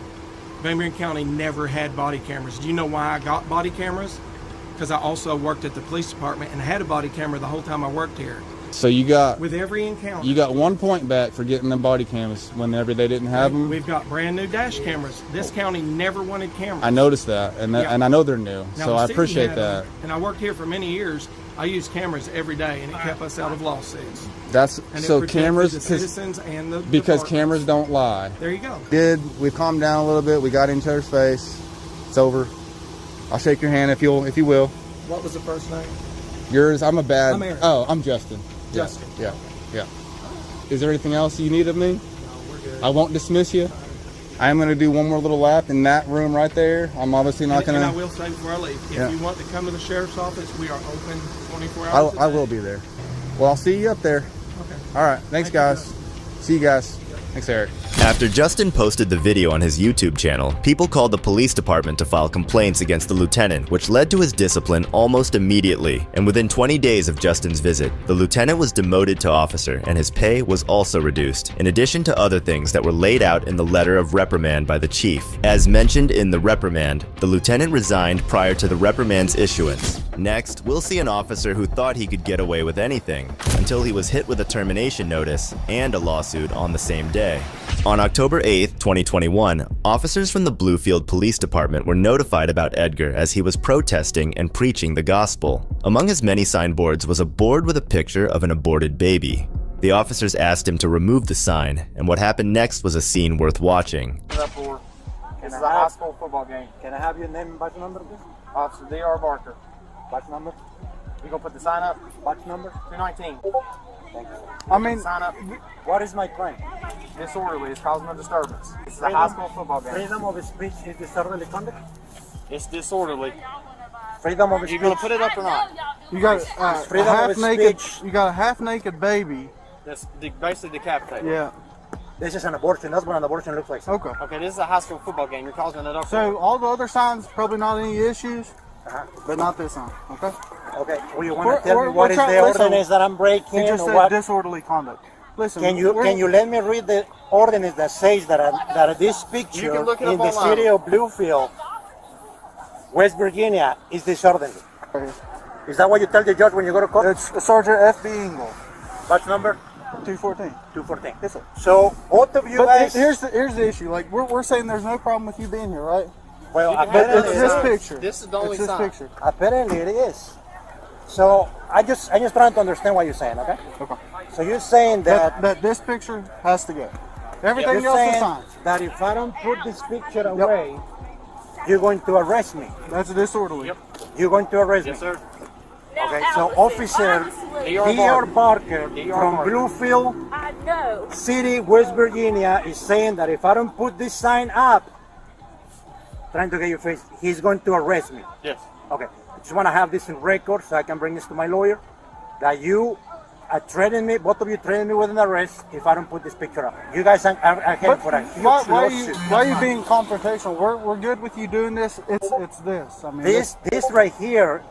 Van Buren County never had body cameras. Do you know why I got body cameras? Because I also worked at the police department and had a body camera the whole time I worked here. So you got with every encounter. You got 1 point back for getting them body cams whenever they didn't have them. We've got brand new dash cameras. This county never wanted cameras. I noticed that, and I know they're new, Now, so the I city appreciate had that. them, and I worked here for many years. I used cameras every day, and it kept us out of lawsuits. That's And it so protected cameras the citizens and the because departments. cameras don't lie. There you go. We've calmed down a little bit. We got in each other's face. It's over. I'll shake your hand if you will. What was the first name? Yours. I'm Aaron. Oh, I'm Justin. Justin. Yeah. Is there anything else you need of me? No, we're good. I won't dismiss you. I'm going to do one more little lap in that room right there. I'm obviously not going And I to. will say before I leave, if Yeah. you want to come to the sheriff's office, we are open 24 hours. I will be there. Well, I'll see you up there. Okay. All right. Thanks, guys. See you guys. Thanks, Eric. After Justin posted the video on his YouTube channel, people called the police department to file complaints against the lieutenant, which led to his discipline almost immediately. And within 20 days of Justin's visit, the lieutenant was demoted to officer and his pay was also reduced, in addition to other things that were laid out in the letter of reprimand by the chief. As mentioned in the reprimand, the lieutenant resigned prior to the reprimand's issuance. Next, we'll see an officer who thought he could get away with anything, until he was hit with a termination notice and a lawsuit on the same day. On October 8th, 2021, officers from the Bluefield Police Department were notified about Edgar as he was protesting and preaching the gospel. Among his many signboards was a board with a picture of an aborted baby. The officers asked him to remove the sign, and what happened next was a scene worth watching. This is a high school football game. Can I have your name and badge number, please? Officer D.R. Barker. Badge number? You gonna put the sign up? Badge number? 219. Thank you. I mean, sign up. What is my claim? Disorderly. It's causing a disturbance. This is a high school football game. Freedom of speech is disorderly conduct? It's disorderly. Freedom of speech. You gonna put it up or not? You got freedom a half of naked. speech. You got a half naked baby. That's basically decapitated. Yeah. This is an abortion. That's what an abortion looks like. Okay. Okay, this is a high school football game. You're causing it up. So all the other signs probably not any issues, but not this sign. Okay. Okay. Well, you want to tell me what is the ordinance that I'm breaking? He just or said what? disorderly conduct. Listen. Can you let me read the ordinance that says that this picture can look it in up the online. city of Bluefield, West Virginia, is disorderly? Is that what you tell the judge when you go to court? It's Sergeant F.B. Ingle. Batch number? 214. 214. Yes, sir. So both of you But guys. here's the issue. Like we're saying, there's no problem with you being here, right? Well, but apparently it's this it is. picture. This is the only it's this sign. picture. Apparently it is. So I'm just trying to understand what you're saying, okay? Okay. So you're saying that this picture has to go. Everything you're else is saying fine. that if I don't put this picture away, you're going to arrest me. That's disorderly. Yep. You're going to arrest me? Yes, sir. Okay, so Officer D.R. Barker from Bluefield I know. City, West Virginia, is saying that if I don't put this sign up, trying to get your face, he's going to arrest me. Yes. Okay, I just want to have this in record so I can bring this to my lawyer, that you are threatening me, both of you threatening me with an arrest if I don't put this picture up. You guys are headed for a huge lawsuit. Why are you being confrontational? We're good with you doing this. It's this. I mean, This right here,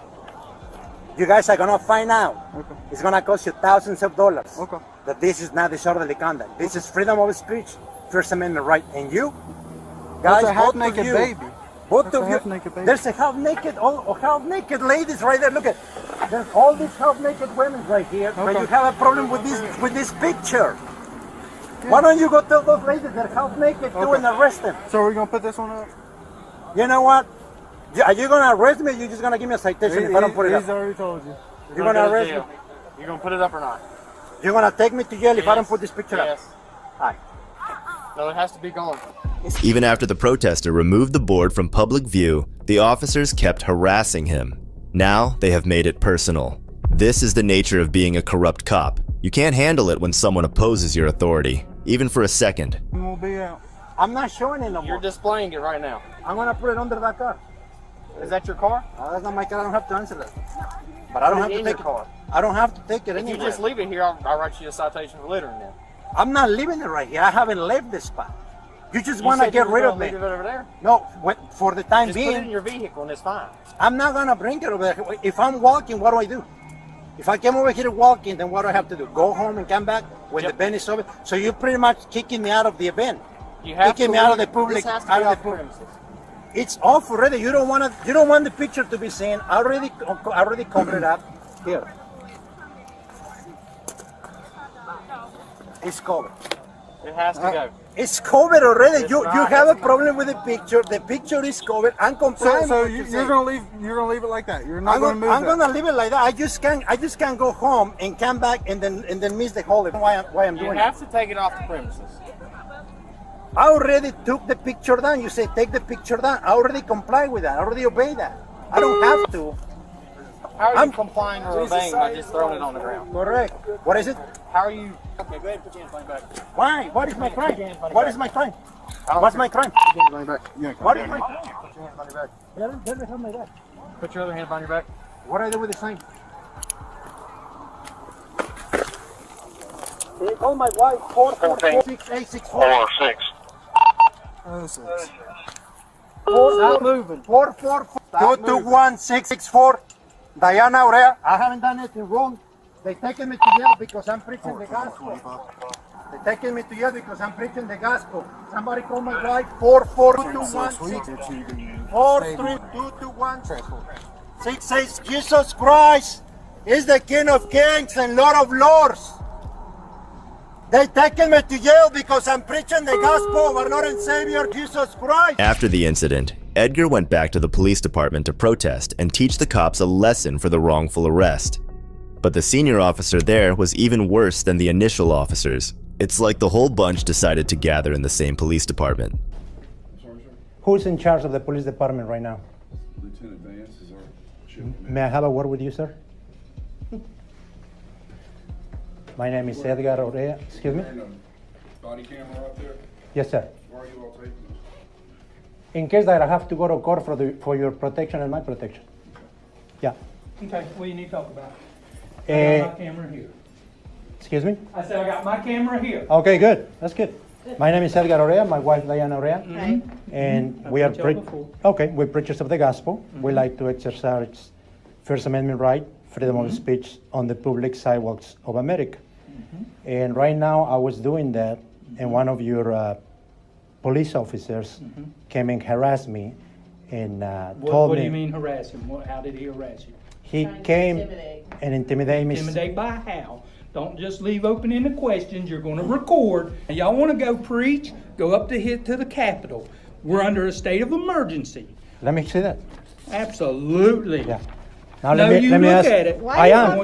you guys are gonna find out. Okay. It's gonna cost you thousands of dollars. Okay. That this is not disorderly conduct. This is freedom of speech, First Amendment right. And you, guys, That's a both half-naked of you, baby. both That's a of you, half-naked baby. there's a half-naked ladies right there. Look at, there's all these half-naked women right here. But Okay. you have a problem with this picture. Why don't you go tell those ladies they're half-naked too and arrest them? So we're gonna put this one up. You know what? Are you gonna arrest me? Or you're just gonna give me a citation if I don't put it up? He's already told you. You're gonna arrest me? You gonna put it up or not? You're gonna take me to jail if I don't put this picture up? Yes. Hi. No, it has to be gone. Even after the protester removed the board from public view, the officers kept harassing him. Now they have made it personal. This is the nature of being a corrupt cop. You can't handle it when someone opposes your authority, even for a second. We'll be out. I'm not showing it no more. You're displaying it right now. I'm gonna put it under that car. Is that your car? That's not my car. I don't have to answer that. But I don't have to take it. I don't have to take it anywhere. If you just leave it here, I'll write you a citation for littering then. I'm not leaving it right here. I haven't left this spot. You just want to get rid of it. Leave it over there. No, for the time Just being. put it in your vehicle and it's fine. I'm not gonna bring it over there. If I'm walking, what do I do? If I came over here walking, then what do I have to do? Go home and come back when the event is over? So you're pretty much kicking me out of the event. You have kicking to me out of leave. the public. This has to out be of off the public. premises. It's off already. You don't want the picture to be seen. I already covered it up. Here. It's covered. It has to go. It's covered already. It's You not. have a problem with the picture. The picture is covered. I'm complying. So with what you're gonna leave it like that. You're not I'm gonna move I'm it. gonna leave it like that. I just can't go home and come back and then miss the whole event. Why I'm You doing have to take it off the premises. I already took the picture down. You say take the picture down. I already comply with that. I already obey that. I don't have to. How are you complying or obeying by just throwing it on the ground? Correct. What is it? How are you? Okay, go ahead and put your hands back. Why? What is my crime? What is my crime? What's my crime? Put your hands back. What is my crime? Put your hands on your back. Let me have my back. Put your other hand on your back. What do I do with the sign? They call my wife 444-6864. 06. Stop moving. 444-221-664. Diana Aurea. I haven't done anything wrong. They taking me to jail because I'm preaching the gospel. They taking me to jail because I'm preaching the gospel. Somebody call my wife 44216 Jesus Christ is the King of Kings and Lord of Lords. They taking me to jail because I'm preaching the gospel of our Lord and Savior Jesus Christ. After the incident, Edgar went back to the police department to protest and teach the cops a lesson for the wrongful arrest. But the senior officer there was even worse than the initial officers. It's like the whole bunch decided to gather in the same police department. Who's in charge of the police department right now? Lieutenant Vance is our chief. May I have a word with you, sir? My name is Edgar Orea. Excuse me? Body camera out there? Yes, sir. Why are you all taking this? In case that I have to go to court for your protection and my protection. Yeah. Okay, what do you need to talk about? I Eh, got my camera here. Excuse me? I said I got my camera here. Okay, good. That's good. My name is Edgar Orea, my wife Diana Orea. Okay. And I've we are met y'all before. we're preachers of the gospel. We like to exercise First Amendment right, freedom of speech on the public sidewalks of America. And right now I was doing that, and one of your police officers came and harassed me and told What me. do you mean harass him? How did he harass you? He came and intimidated me. Intimidate by how? Don't just leave open-ended questions. You're going to record. And y'all want to go preach? Go up to the Capitol. We're under a state of emergency. Let me see that. Absolutely. Yeah. Now No, let you me look ask. at it. I am.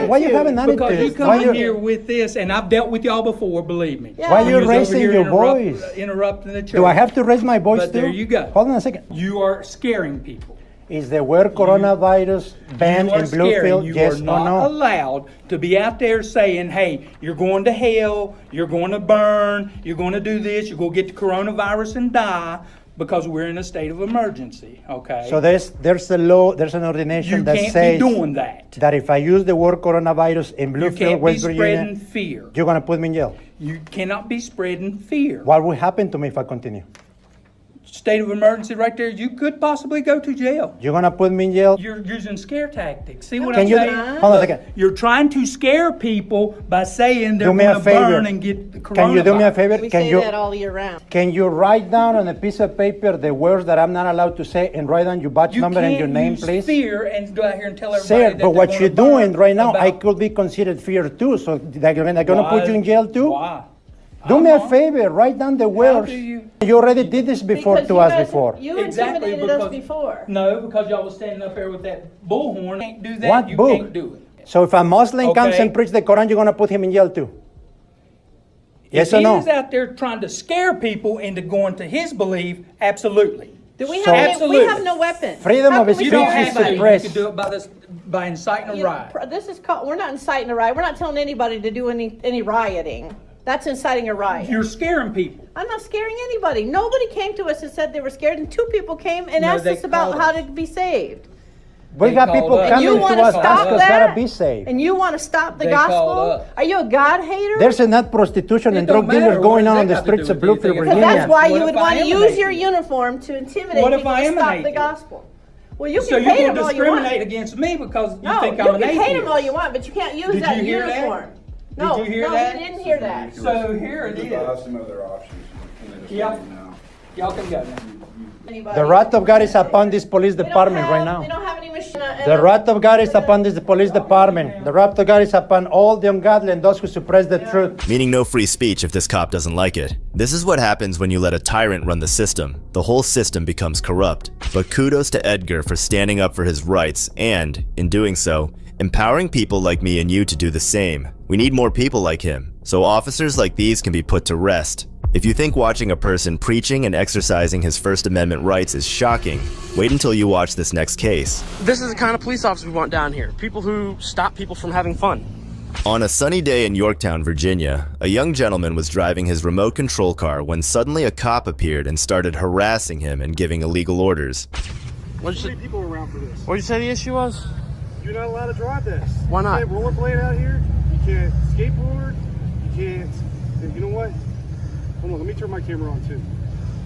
Why you haven't done Because you it? come in here with this, and I've dealt with y'all before, believe me. Why When you was over raising here your voice? Interrupting the church. Do I have to raise my voice But too? there you go. Hold on a second. You are scaring people. Is the word coronavirus banned in Bluefield? Yes or You are not no? allowed to be out there saying, hey, you're going to hell, you're going to burn, you're going to do this, you're going to get the coronavirus and die, because we're in a state of emergency, okay? So there's a law, there's an ordination that says be doing that. If I use the word coronavirus in Bluefield, West Virginia, spreading fear. You're going to put me in jail. You cannot be spreading fear. What will happen to me if I continue? State of emergency right there, you could possibly go to jail. You're going to put me in jail? You're using scare tactics. See what Can I'm you, saying? hold on a second. You're trying to scare people by saying they're Do me going a to favor. burn and get the coronavirus. Can you do me a favor? We Can say you that all year round. Can you write down on a piece of paper the words that I'm not allowed to say and write down your batch number and your name, please? Fear and go out here and tell everybody Say it, that but what they're you're gonna burn doing right now, I about- could be considered fear too. So they're going to put you in jail too? Why? Do me a favor, write down the words. you- You already did this before Because to you us guys- before. You Exactly, intimidated us because- before. No, because y'all was standing up there with that bullhorn. Can't do that. What you book? can't do it. So if a Muslim comes Okay. and preach the Quran, you're going to put him in jail too? Yes if or no? If he is out there trying to scare people into going to his belief, absolutely. Do we So- have? Absolutely. We have no weapon. Freedom How of can we speech You tell don't have to. anybody? suppressed. You can do it by this, by inciting a You know, riot. this is called. We're not inciting a riot. We're not telling anybody to do any rioting. That's inciting a riot. You're scaring people. I'm not scaring anybody. Nobody came to us and said they were scared, and 2 people came and No, asked they us about called how us. to be saved. We They got called people us. And coming you to want to us, stop ask us how that? to be saved. And you want to stop the They called gospel? us. Are you a God hater? There's enough prostitution It and don't drug dealers matter. going What on does on the that have to streets do of with Bluefield, anything? Because Virginia. that's why What you would if I want to use emanate your you? uniform to intimidate What if people I to stop emanate the you? gospel. Well, you So can you're hate going them to all you want. discriminate against me because you No, think you I'm an can hate them atheist. all you want, but you can't use Did that you hear that? uniform. Did No, you hear no, that? you didn't hear that. So here it is. some other options. Yeah. Y'all can go now. Anybody. The wrath of God is upon this police We don't department right have- now. We don't have any machine. The wrath of God is upon this police department. The wrath of God is upon all the ungodly and those who suppress the truth. Meaning no free speech if this cop doesn't like it. This is what happens when you let a tyrant run the system. The whole system becomes corrupt. But kudos to Edgar for standing up for his rights and, in doing so, empowering people like me and you to do the same. We need more people like him, so officers like these can be put to rest. If you think watching a person preaching and exercising his First Amendment rights is shocking, wait until you watch this next case. This is the kind of police officers we want down here. People who stop people from having fun. On a sunny day in Yorktown, Virginia, a young gentleman was driving his remote control car when suddenly a cop appeared and started harassing him and giving illegal orders. What'd you say? People around for this. What'd you say the issue was? You're not allowed to drive this. Why not? You can't rollerblade out here. You can't skateboard. You can't. You know what? Hold on. Let me turn my camera on too,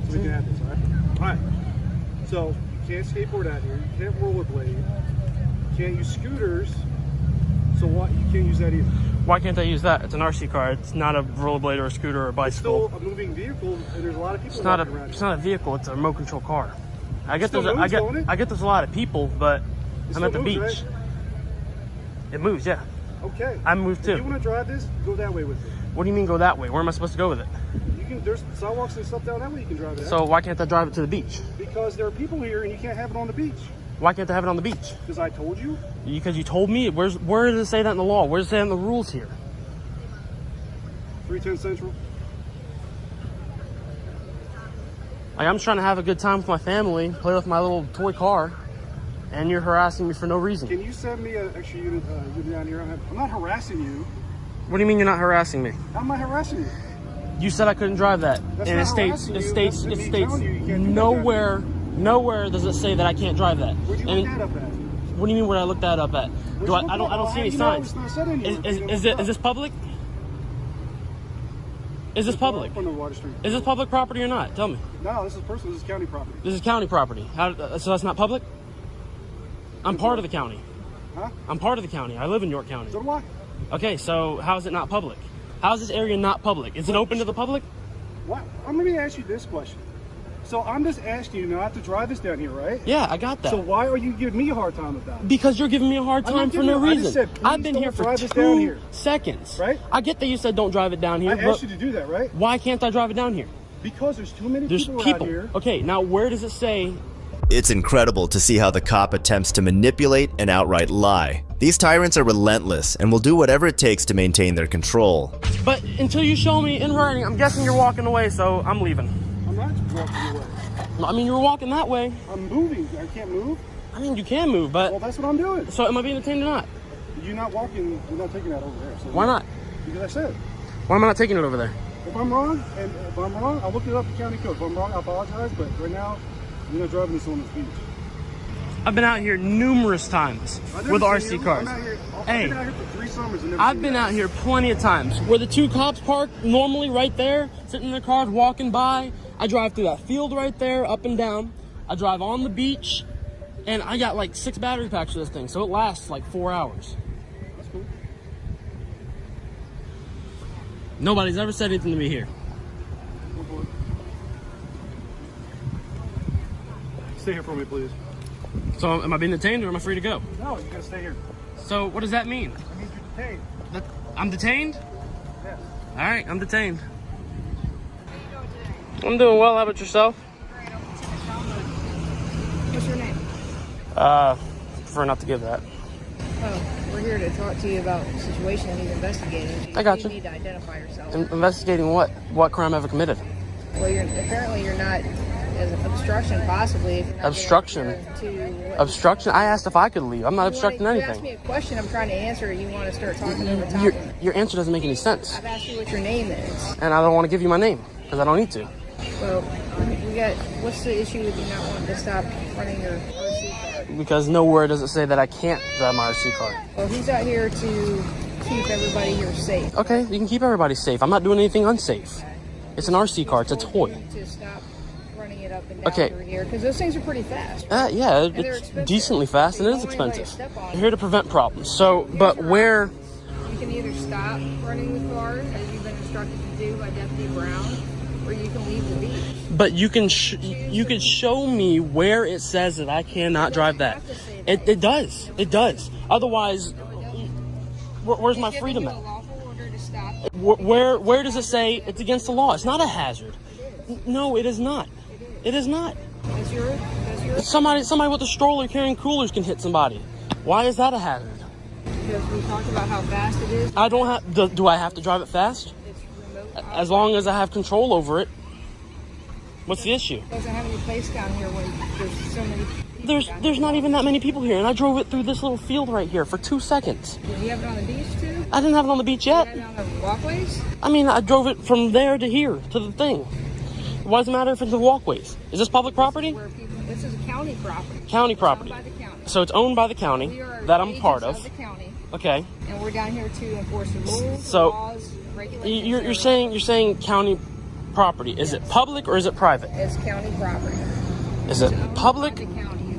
so we can have this. All right. All right. So you can't skateboard out here. You can't rollerblade. You can't use scooters. So what? You can't use that either. Why can't they use that? It's an RC car. It's not a rollerblade or a scooter or a It's bicycle. still a moving vehicle, and there's a lot of people It's not walking around. it's not a vehicle. It's a remote control car. I get still there's moves, don't it? I get there's a lot of people, but It I'm at the still beach. moves, right? It moves, yeah. Okay. I moved If too. you want to drive this, go that way with it. What do you mean go that way? Where am I supposed to go with it? You can. There's sidewalks and stuff down that way. You can drive it. So at. why can't I drive it to the beach? Because there are people here, and you can't have it on the beach. Why can't I have it on the beach? Because I told you. Because you told me. Where does it say that in the law? Where does it say in the rules here? 310 Central. Like, I'm trying to have a good time with my family, play with my little toy car, and you're harassing me for no reason. Can you send me an extra unit down here? I'm not harassing you. What do you mean you're not harassing me? How am I harassing you? You said I couldn't drive that, That's and not it states harassing it you. states That's it me states telling you you can't do that nowhere does it say that I can't drive that. Where'd you And look that up at? what do you mean where I looked that up at? Do I don't see any signs. Is this public? Is this public? Is this public property or not? Tell me. No, this is personal. This is county property. This is county property. So that's not public? I'm part of the county. Huh? I'm part of the county. I live in York County. So do I. Okay, so how is it not public? How is this area not public? Is it open to the public? What? Let me ask you this question. So I'm just asking you not to drive this down here, right? Yeah, I got that. So why are you giving me a hard time about it? Because you're giving me a hard I'm not time for giving no you- I just reason. said, please I've been don't here for drive this down 2 here. seconds. Right? I get that you said don't drive it down here, I but asked you to do that, right? why can't I drive it down here? Because there's too many There's people, people. out here. Okay, now where does it say? It's incredible to see how the cop attempts to manipulate and outright lie. These tyrants are relentless and will do whatever it takes to maintain their control. But until you show me in writing, I'm guessing you're walking away, so I'm leaving. I'm not walking away. I mean, you were walking that way. I'm moving. I can't move. I mean, you can move, but... Well, that's what I'm doing. So am I being detained or not? You're not walking, you're not taking that over there. So Why not? Because I said. Why am I not taking it over there? If I'm wrong, I'll look it up in county code. If I'm wrong, I apologize, but right now, you're not driving this on this beach. I've been out here numerous times with RC cars. I've been out here for 3 summers and never I've seen been that. out here plenty of times where the 2 cops park normally right there, sitting in their cars, walking by. I drive through that field right there, up and down. I drive on the beach, and I got like 6 battery packs for this thing, so it lasts like 4 hours. That's cool. Nobody's ever said anything to me here. Stay here for me, please. So am I being detained or am I free to go? No, you gotta stay here. So what does that mean? That means you're detained. I'm detained? Yes. All right, I'm detained. I'm doing well. How about yourself? What's your name? Prefer not to give that. Oh, we're here to talk to you about the situation that he's investigating. I got you. you. Need to identify yourself. Investigating what? What crime ever committed? Well, apparently you're not, as an obstruction possibly. If you're not Obstruction? Obstruction? I asked if I could leave. I'm not obstructing You anything. asked me a question, I'm trying to answer it. You want to start talking over top of me. Your answer doesn't make any sense. I've asked you what your name is. And I don't want to give you my name because I don't need to. Well, what's the issue with you not wanting to stop running your RC car? Because nowhere does it say that I can't drive my RC car. Well, he's out here to keep everybody here safe. Okay, you can keep everybody safe. I'm not doing anything unsafe. It's an RC car. It's a toy. To stop running it up and down through here, because those things are pretty fast. Yeah, it's decently fast and it is expensive. We're here to prevent problems. So, but where... You can either stop running the car, as you've been instructed to do by Deputy Brown, or you can leave the beach. But you can show me where it says that I cannot drive that. It does. It does. Otherwise, where's my freedom at? Where does it say it's against the law? It's not a hazard. No, it is not. It is not. Somebody with a stroller carrying coolers can hit somebody. Why is that a hazard? Because we talked about how fast it is. I don't have. Do I have to drive it fast? As long as I have control over it. What's the issue? It doesn't have any place down here when there's so many people. There's not even that many people here, and I drove it through this little field right here for 2 seconds. Did you have it on the beach too? I didn't have it on the beach yet. You had it on the walkways? I mean, I drove it from there to here, to the thing. Why does it matter if it's the walkways? Is this public property? This is county property. County property. It's owned by the county. So it's owned by the county that I'm part of. The county. Okay. And we're down here to enforce the rules, So laws, regulations. you're saying county property. Is it public or is it private? It's county property. Is it public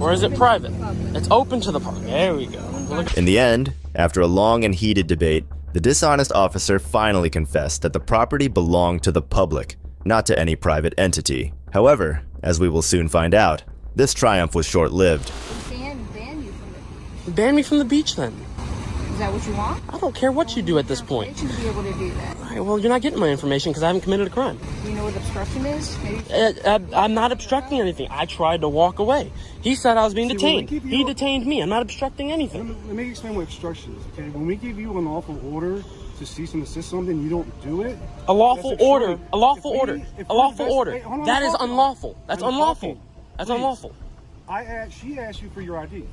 or is it private? It's open to the public. There we go. In the end, after a long and heated debate, the dishonest officer finally confessed that the property belonged to the public, not to any private entity. However, as we will soon find out, this triumph was short-lived. Ban you from the beach. Ban me from the beach then. Is that what you want? I don't care what you do at this point. You should be able to do that. All right, well, you're not getting my information because I haven't committed a crime. Do you know what obstruction is? Maybe. I'm not obstructing anything. I tried to walk away. He said I was being detained. He detained me. I'm not obstructing anything. Let me explain what obstruction is, okay? When we give you an lawful order to cease and desist something, you don't do it. A lawful order. A lawful order. Hey, hold on, that is talking. unlawful. That's I'm unlawful. talking. That's Please. unlawful. She asked you for your ID.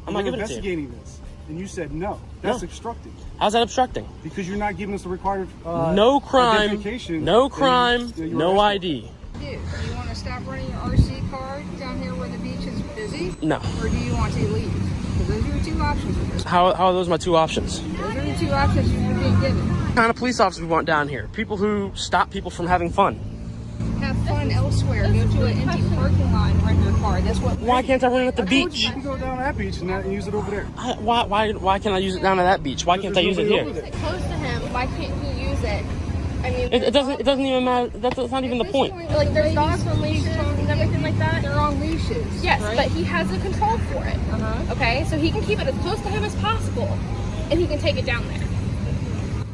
I'm not giving it to you. Investigating this, and you said no. That's obstructing. How's that obstructing? Because you're not giving us the required no crime. identification. No crime. No ID. Do you want to stop running your RC car down here where the beach is busy? No. Or do you want to leave? Because those are your 2 options with this. How are those my 2 options? Those are the 2 options you're being given. What kind of police officers we want down here? People who stop people from having fun. Have fun elsewhere. Go to an empty parking lot and rent your car. That's what. Why can't I run it at the beach? You can go down that beach and use it over there. Why can't I use it down at that beach? Why can't I use it here? Close to him. Why can't he use it? I mean, It doesn't even matter. That's not even the point. Like there's dogs on leashes and everything like that. They're on leashes. Yes, right? but he has the control for it. Okay, so he can keep it as close to him as possible, and he can take it down there.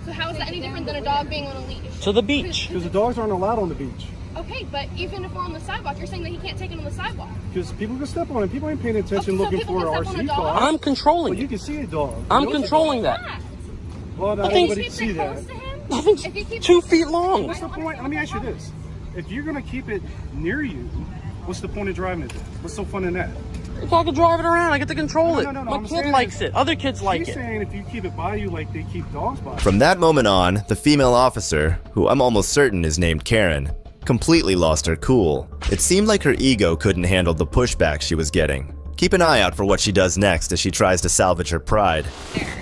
So how is that any different than a dog being on a leash? To the beach. Because the dogs aren't allowed on the beach. Okay, but even if we're on the sidewalk, you're saying that he can't take it on the sidewalk. Because people can step on it. People ain't paying attention so looking people for can an step on a RC dog? car. I'm controlling Well, it. you can see a dog. I'm controlling that. Well, not I think- everybody can see that. I think 2 feet long. What's the point? Let me ask you this. If you're going to keep it near you, what's the point of driving it there? What's so fun in that? So I can drive it around. I get to control it. No, My I'm kid saying likes it. Other kids like She's it. saying if you keep it by you like they keep dogs by you. From that moment on, the female officer, who I'm almost certain is named Karen, completely lost her cool. It seemed like her ego couldn't handle the pushback she was getting. Keep an eye out for what she does next as she tries to salvage her pride.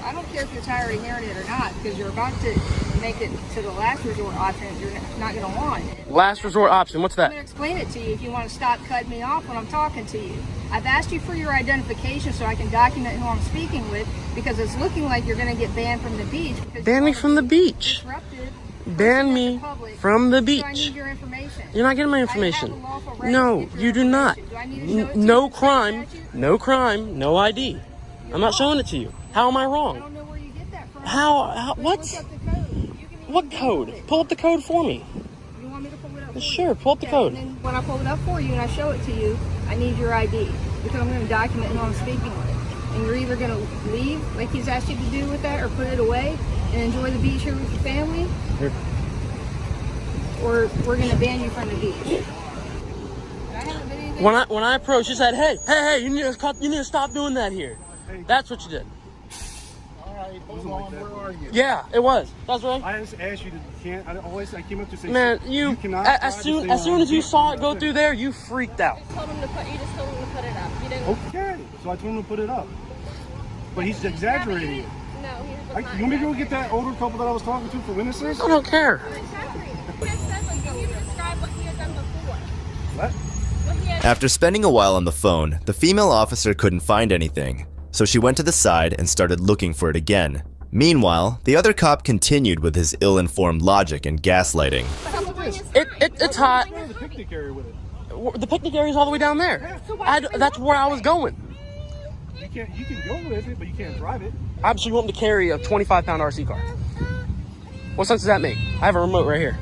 I don't care if you're tired of hearing it or not, because you're about to make it to the last resort option you're not going to want. Last resort option, what's that? I'm going to explain it to you if you want to stop cutting me off when I'm talking to you. I've asked you for your identification so I can document who I'm speaking with, because it's looking like you're going to get banned from the beach. Ban me from the beach. Ban me from the beach. So I need your information. You're not getting my information. No, you do not. No crime, no ID. I'm not showing it to you. How am I wrong? I don't know where you get that from. How what? What code? Pull up the code for me. You want me to pull it up for you? Sure, pull up the code. And then when I pull it up for you and I show it to you, I need your ID, because I'm going to document who I'm speaking with. And you're either going to leave, like he's asked you to do with that, or put it away and enjoy the beach here with your family, or we're going to ban you from the beach. When I approached, you said, hey, you need to stop doing that here. That's what you did. Alright, hold on, where are you? Yeah, it was. That's right. I just asked you to, I came up to say, Man, you cannot as soon as you saw it go through there, you freaked out. You just told him to put it up. You didn't. Okay, so I told him to put it up. But he's exaggerating it. No, he was You want me to go get that older couple that I was talking to for witnesses? I don't care. What? After spending a while on the phone, the female officer couldn't find anything, so she went to the side and started looking for it again. Meanwhile, the other cop continued with his ill-informed logic and gaslighting. It's hot. The picnic area with it. The picnic area is all the way down there. That's where I was going. You can go with it, but you can't drive it. I'm just wanting to carry a 25-pound RC car. What sense does that make? I have a remote right here.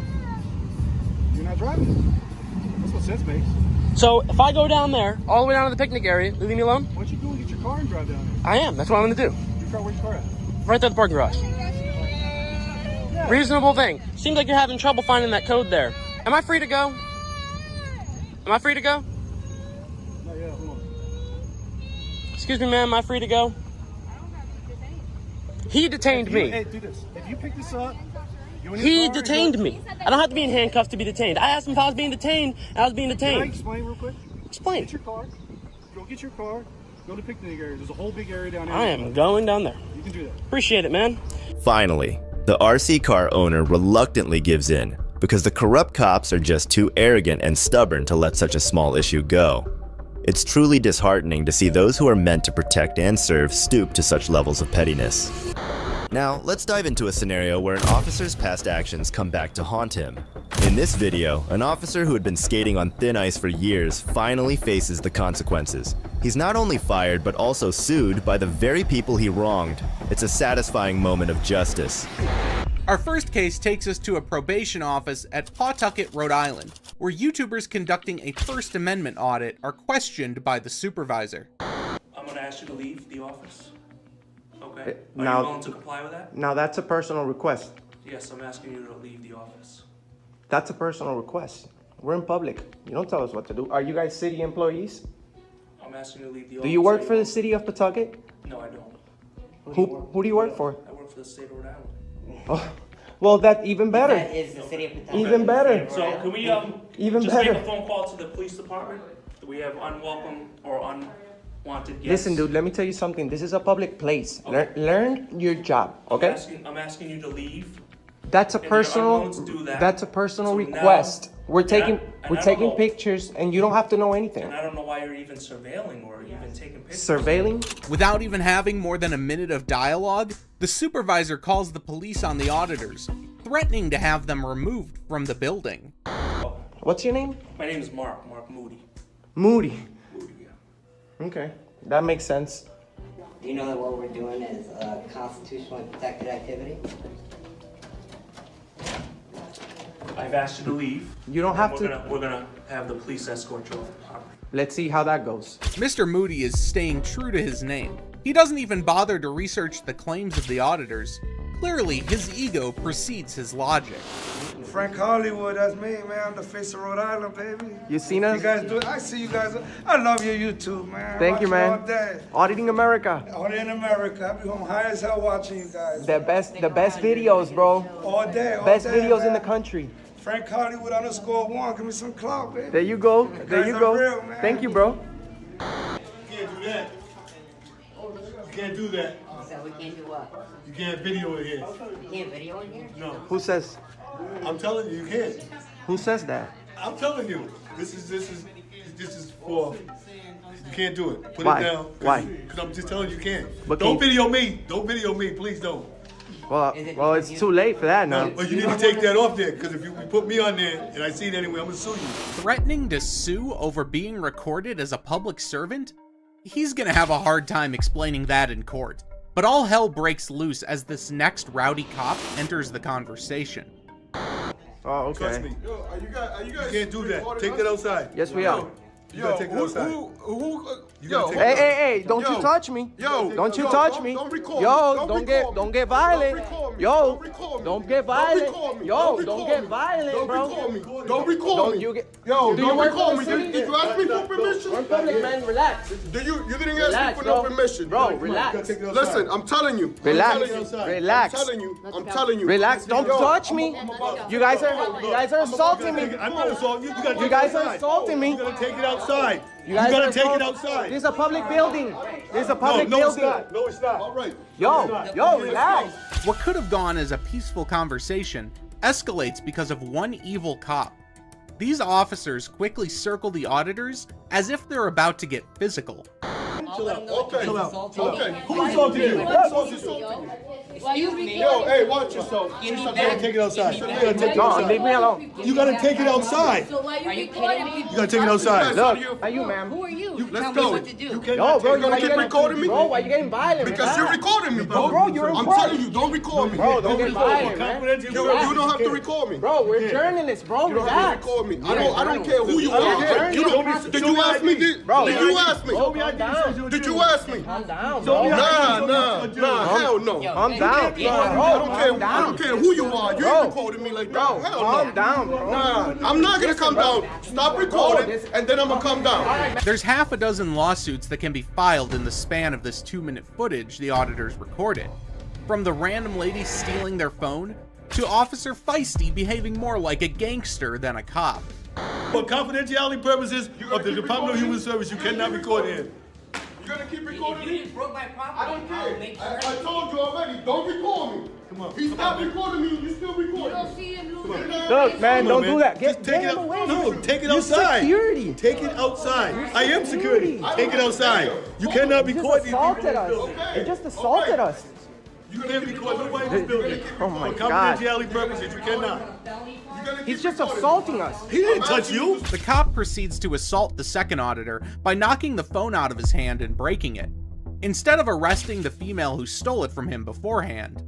You're not driving it. That's what sense makes. So if I go down there, all the way down to the picnic area, leave me alone? Why don't you go and get your car and drive down there? I am. That's what I'm going to do. Where's your car at? Right there at the parking garage. Reasonable thing. Seems like you're having trouble finding that code there. Am I free to go? Am I free to go? No, yeah, hold on. Excuse me, ma'am. Am I free to go? He detained me. Hey, do this. If you pick this up, he detained me. I don't have to be in handcuffs to be detained. I asked him if I was being detained, and I was being detained. Can I explain real quick? Explain. Get your car. Go get your car. Go to the picnic area. There's a whole big area down there. I am going down there. You can do that. Appreciate it, man. Finally, the RC car owner reluctantly gives in because the corrupt cops are just too arrogant and stubborn to let such a small issue go. It's truly disheartening to see those who are meant to protect and serve stoop to such levels of pettiness. Now, let's dive into a scenario where an officer's past actions come back to haunt him. In this video, an officer who had been skating on thin ice for years finally faces the consequences. He's not only fired, but also sued by the very people he wronged. It's a satisfying moment of justice. Our first case takes us to a probation office at Pawtucket, Rhode Island, where YouTubers conducting a First Amendment audit are questioned by the supervisor. I'm going to ask you to leave the office. Okay. Are Now- you willing to comply with that? Now that's a personal request. Yes, I'm asking you to leave the office. That's a personal request. We're in public. You don't tell us what to do. Are you guys city employees? I'm asking you to leave the Do office. you work for the city of Pawtucket? No, I don't. Who do you work for? I work for the state of Rhode Island. Oh, well, that even better. That is the city of Pawtucket. Even better. So can we even just better. make a phone call to the police department? Do we have unwelcome or unwanted guests? Listen, dude. Let me tell you something. This is a public place. Learn your job, okay? I'm asking you to leave. That's a And you're personal. unwilling to do that. That's a personal So request. now- We're taking and I we're don't taking know. pictures, and you don't have to know anything. And I don't know why you're even surveilling or even taking pictures. Surveilling? Without even having more than a minute of dialogue, the supervisor calls the police on the auditors, threatening to have them removed from the building. What's your name? My name is Mark Moody. Moody. Okay, that makes sense. Do you know that what we're doing is constitutionally protected activity? I've asked you to leave. You don't have to. We're gonna have the police escort you off the property. Let's see how that goes. Mr. Moody is staying true to his name. He doesn't even bother to research the claims of the auditors, Clearly, his ego precedes his logic. Frank Hollywood, that's me, man. I'm the face of Rhode Island, baby. You seen us? You guys do it. I see you guys. I love your YouTube, man. Thank you, Watch man. it all day. Auditing America. Auditing America. I be home high as hell watching you guys. The best videos, bro. All day, all Best day, videos man. in the country. Frank Hollywood _1. Give me some clout, baby. There you go. You There guys you are go. real, man. Thank you, bro. You can't do that. You can't do that. So we can't do what? You can't video it here. We can't video in here? No. Who says? I'm telling you, you can't. Who says that? I'm telling you. This is for. You can't do it. Put Why? it down. Why? Because I'm just telling you, you can't. But Don't can- video me. Don't video me. Please don't. Well, it's too late for that now. But you need to take that off there, because if you put me on there and I see it anyway, I'm gonna sue you. Threatening to sue over being recorded as a public servant? He's gonna have a hard time explaining that in court. But all hell breaks loose as this next rowdy cop enters the conversation. Oh, okay. Trust me. You can't do that. Take that outside. Yes, we are. You gotta take it outside. You gotta take it Hey, outside. hey, don't you touch me. Don't you touch me. Yo, don't get violent. Yo, don't get violent. Yo, don't get violent, bro. Don't record me. You get, Yo, do you don't work record for me. the city? Did you ask me for permission? We're in public, man. Relax. You didn't ask Relax, me for no bro. permission. Bro, relax. Listen, I'm telling you. Relax. I'm telling you. Relax. I'm telling you. Relax. Don't touch me. You guys are assaulting me. I'm not assaulting you. You gotta take You it guys are outside. assaulting me. You gotta take it outside. You guys gotta are take it assaulting- outside. This is a public building. This is a public no, building. it's not. No, it's not. All right. Yo, relax. What could have gone as a peaceful conversation escalates because of one evil cop. These officers quickly circle the auditors as if they're about to get physical. Chill out. Okay. Chill out. Chill out. Okay. Who assaulted you? Who assaulted you? Excuse me. Yo, hey, watch yourself. You gotta take it outside. You gotta take it No, outside. leave me alone. You gotta take it outside. So why are you recording me? You gotta take it outside. Look, are you, ma'am? Who are you? Let's Tell go. me what to do. You Yo, bro, You're gonna keep recording me? Bro, why you getting violent? Because you're recording me, bro. Bro, you're in I'm court. telling you, don't record me. Bro, don't get violent, man. Confidential You information. don't have to record me. Bro, we're journalists, bro. You don't have to Relax. record me. I don't care who you I don't are. care. Did you ask me? Bro, Did you ask me? Show me ID. Did you ask me? Calm down, Show me bro. ID. Nah, hell no. Calm down. I don't care who you are. You ain't recording me like that. Bro, Hell calm no. down, bro. Nah, I'm not gonna come down. Stop recording, and then I'm gonna come down. There's half a dozen lawsuits that can be filed in the span of this 2-minute footage the auditors recorded. From the random lady stealing their phone, to Officer Feisty behaving more like a gangster than a cop. For confidentiality purposes of the Department of Human Service, you cannot record him. You're gonna keep recording me? broke my property. I don't care. I told you already. Don't record me. Come on. He's not recording me. You still recording me. See him losing. Look, man, don't do that. Just take it him out. away. No, take it You're outside. security. Take it outside. I am security. Take it outside. You cannot You record just these people. assaulted us. You just assaulted us. You can't record nobody in this building. Oh my For God. confidentiality purposes, you cannot. He's just assaulting us. He didn't touch you. The cop proceeds to assault the second auditor by knocking the phone out of his hand and breaking it, instead of arresting the female who stole it from him beforehand.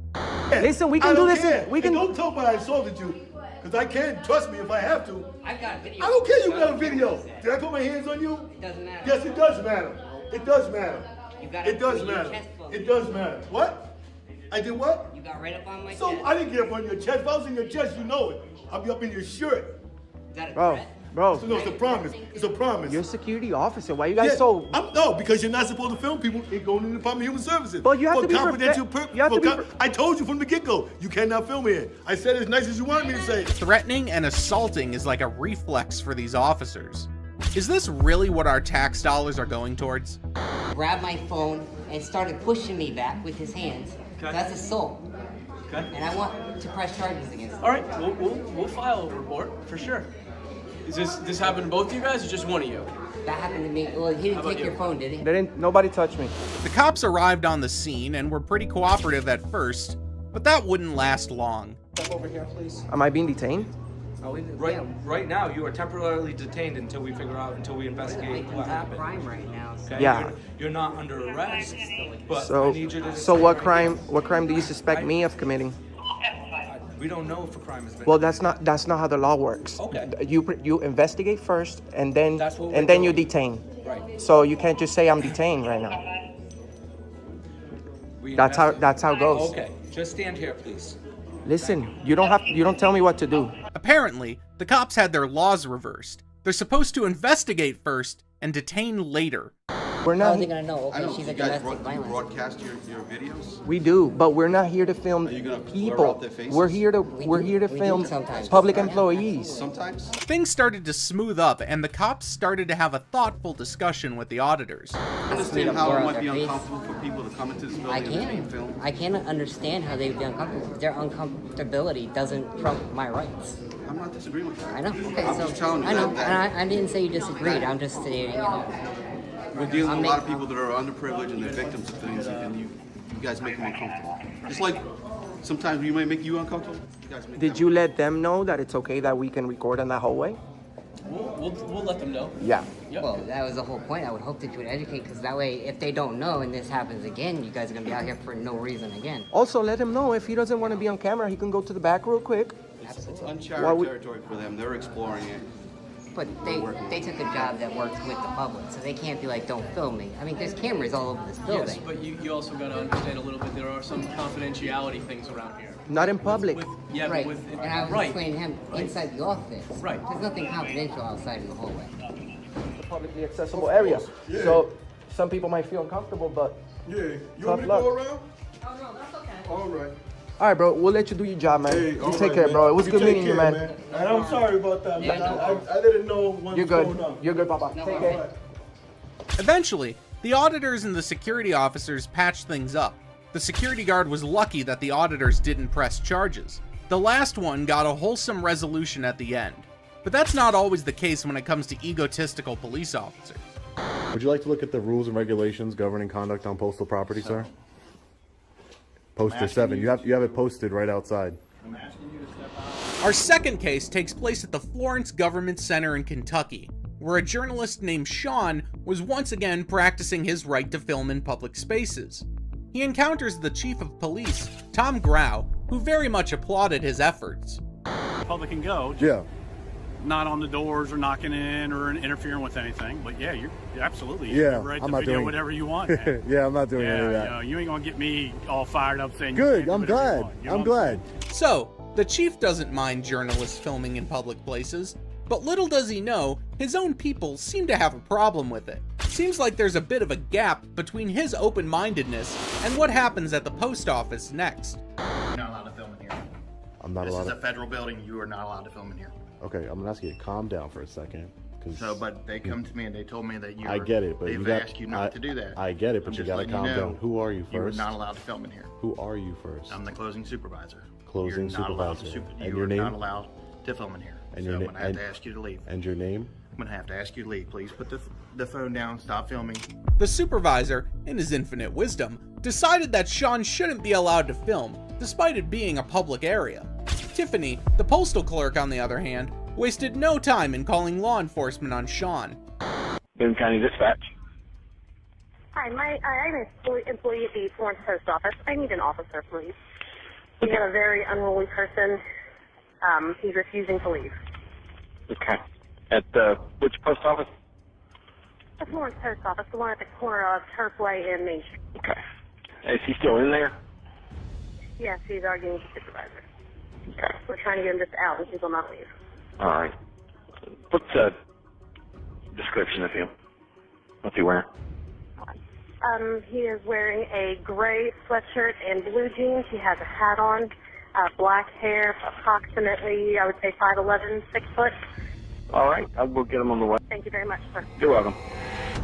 Listen, we can I do don't this. care. We can. And don't tell me I assaulted you, because I can. Trust me if I have to. I got a video. I don't care you got a video. Did I put my hands on you? It doesn't matter. Yes, it does matter. It does matter. You got It does your matter. chest closed. It does matter. What? I did what? You got right up on my So chest. I didn't get up on your chest. If I was in your chest, you know it. I'll be up in your shirt. You got a Bro, threat? bro, So no, it's a promise. It's a promise. you're a security officer. Why you guys so? No, because you're not supposed to film people. It going in the Department of Human Services. But you have for to be confidential you have to be I told you from the get-go, you cannot film here. I said it as nice as you wanted me to say it. Threatening and assaulting is like a reflex for these officers. Is this really what our tax dollars are going towards? Grabbed my phone and started pushing me back with his hands. Okay. That's assault. Okay. And I want to press charges against him. All right, we'll file a report for sure. Is this happened to both of you guys or just one of you? That happened to me. Well, he didn't take your phone, did he? They didn't. Nobody touched me. The cops arrived on the scene and were pretty cooperative at first, but that wouldn't last long. Step over here, please. Am I being detained? Right now, you are temporarily detained until we investigate what happened. Crime right now. So. Okay? Yeah. You're not under arrest, but I So, need you to. so what crime? What crime do you suspect me of committing? We don't know if a crime has been. Well, that's not how the law works. Okay. You investigate first, and then That's what we're and then you doing. detain. Right. So you can't just say I'm detained right now. That's how it goes. Okay, just stand here, please. Listen, you don't tell me what to do. Apparently, the cops had their laws reversed. They're supposed to investigate first and detain later. We're not. How are they gonna know? Okay, she's a you guys domestic violence. broadcast your videos? We do, but we're not here to film you gonna blur people. out their faces? We're here to film sometimes. public employees. Sometimes. Things started to smooth up, and the cops started to have a thoughtful discussion with the auditors. I understand how it might be uncomfortable for people to come into this building and it's being filmed. I can't understand how they'd be uncomfortable. Their uncomfortability doesn't trump my rights. I'm not disagreeing with that. I know. Okay, I'm so just telling you I know, that and I didn't say you disagreed. I'm just stating. we're dealing with a lot of people that are underprivileged and they're victims of things, and you guys make them uncomfortable. Just like sometimes we may make you uncomfortable. You guys make Did you let them know that it's okay that we can record in that hallway? We'll let them know. Yeah. Well, that was the whole point. I would hope that you would educate, because that way, if they don't know and this happens again, you guys are gonna be out here for no reason again. Also, let him know if he doesn't want to be on camera, he can go to the back real quick. It's uncharted territory for them. They're exploring it. But they took a job that works with the public, so they can't be like, don't film me. I mean, there's cameras all over this building. Yes, but you also got to understand a little bit, there are some confidentiality things around here. Not in public. Yeah, right. but with... And I was explaining to him inside the office. Right. There's nothing confidential outside in the hallway. It's a publicly accessible area. Yeah. So some people might feel uncomfortable, but Yeah. You want me to go around? Oh, no, that's okay. All right. all right, bro, we'll let you do your job, man. Hey, you all take right, care, man. bro. It was You good take meeting you, care, man. And I'm sorry about that, man. I didn't know what You're was good. going on. You're good, Papa. Take care. Eventually, the auditors and the security officers patched things up. The security guard was lucky that the auditors didn't press charges. The last one got a wholesome resolution at the end. But that's not always the case when it comes to egotistical police officers. Would you like to look at the rules and regulations governing conduct on postal property, sir? Poster 7. You have it posted right outside. Our second case takes place at the Florence Government Center in Kentucky, where a journalist named Sean was once again practicing his right to film in public spaces. He encounters the chief of police, Tom Grau, who very much applauded his efforts. Public can go. Yeah. Not on the doors or knocking in or interfering with anything, but yeah, you're absolutely Yeah, right I'm to not video doing whatever you want. Man. Yeah, I'm not doing any of that. You know, you ain't gonna get me all fired up saying Good, you I'm can't do whatever you glad. want. You know I'm what glad. So, the chief doesn't mind journalists filming in public places, but little does he know, his own people seem to have a problem with it. Seems like there's a bit of a gap between his open-mindedness and what happens at the post office next. You're not allowed to film in here. I'm not This allowed is to. a federal building. You are not allowed to film in here. Okay, I'm gonna ask you to calm down for a second. So, but they come to me and they told me that you. I get it, but they've you got, asked you not to do that. I get it, but I'm you just gotta letting calm you know down. Who are you You are first? not allowed to film in here. Who are you first? I'm the closing supervisor. Closing You're not allowed supervisor. to And you your are name? not allowed to film in here. And so your I'm name? gonna have to ask you to leave. And your name? I'm gonna have to ask you to leave. Please put the phone down. Stop filming. The supervisor, in his infinite wisdom, decided that Sean shouldn't be allowed to film, despite it being a public area. Tiffany, the postal clerk, on the other hand, wasted no time in calling law enforcement on Sean. Boone County Dispatch. Hi, I'm an employee at the Florence Post Office. I need an officer, please. We have a very unruly person. He's refusing to leave. Okay. At which post office? The Florence Post Office, the one at the corner of Turfway and Main Street. Okay. Is he still in there? Yes, he's arguing with the supervisor. Okay. We're trying to get him just out, and he will not leave. All right. What's the description of him? What's he wearing? He is wearing a gray sweatshirt and blue jeans. He has a hat on, black hair, approximately, I would say 5'11", 6 foot. All right. I will get him on the way. Thank you very much, sir. You're welcome.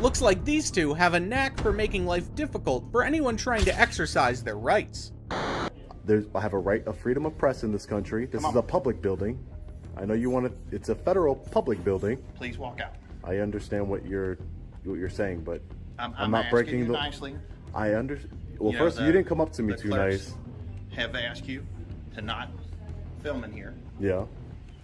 Looks like these two have a knack for making life difficult for anyone trying to exercise their rights. I have a right of freedom of press in this country. This is a public building. I know you want to. It's a federal public building. Please walk out. I understand what you're saying, but I'm not asking breaking you the. nicely. I understand. Well, You know, first, you didn't come up to me the too clerks nice. Have asked you to not film in here. Yeah.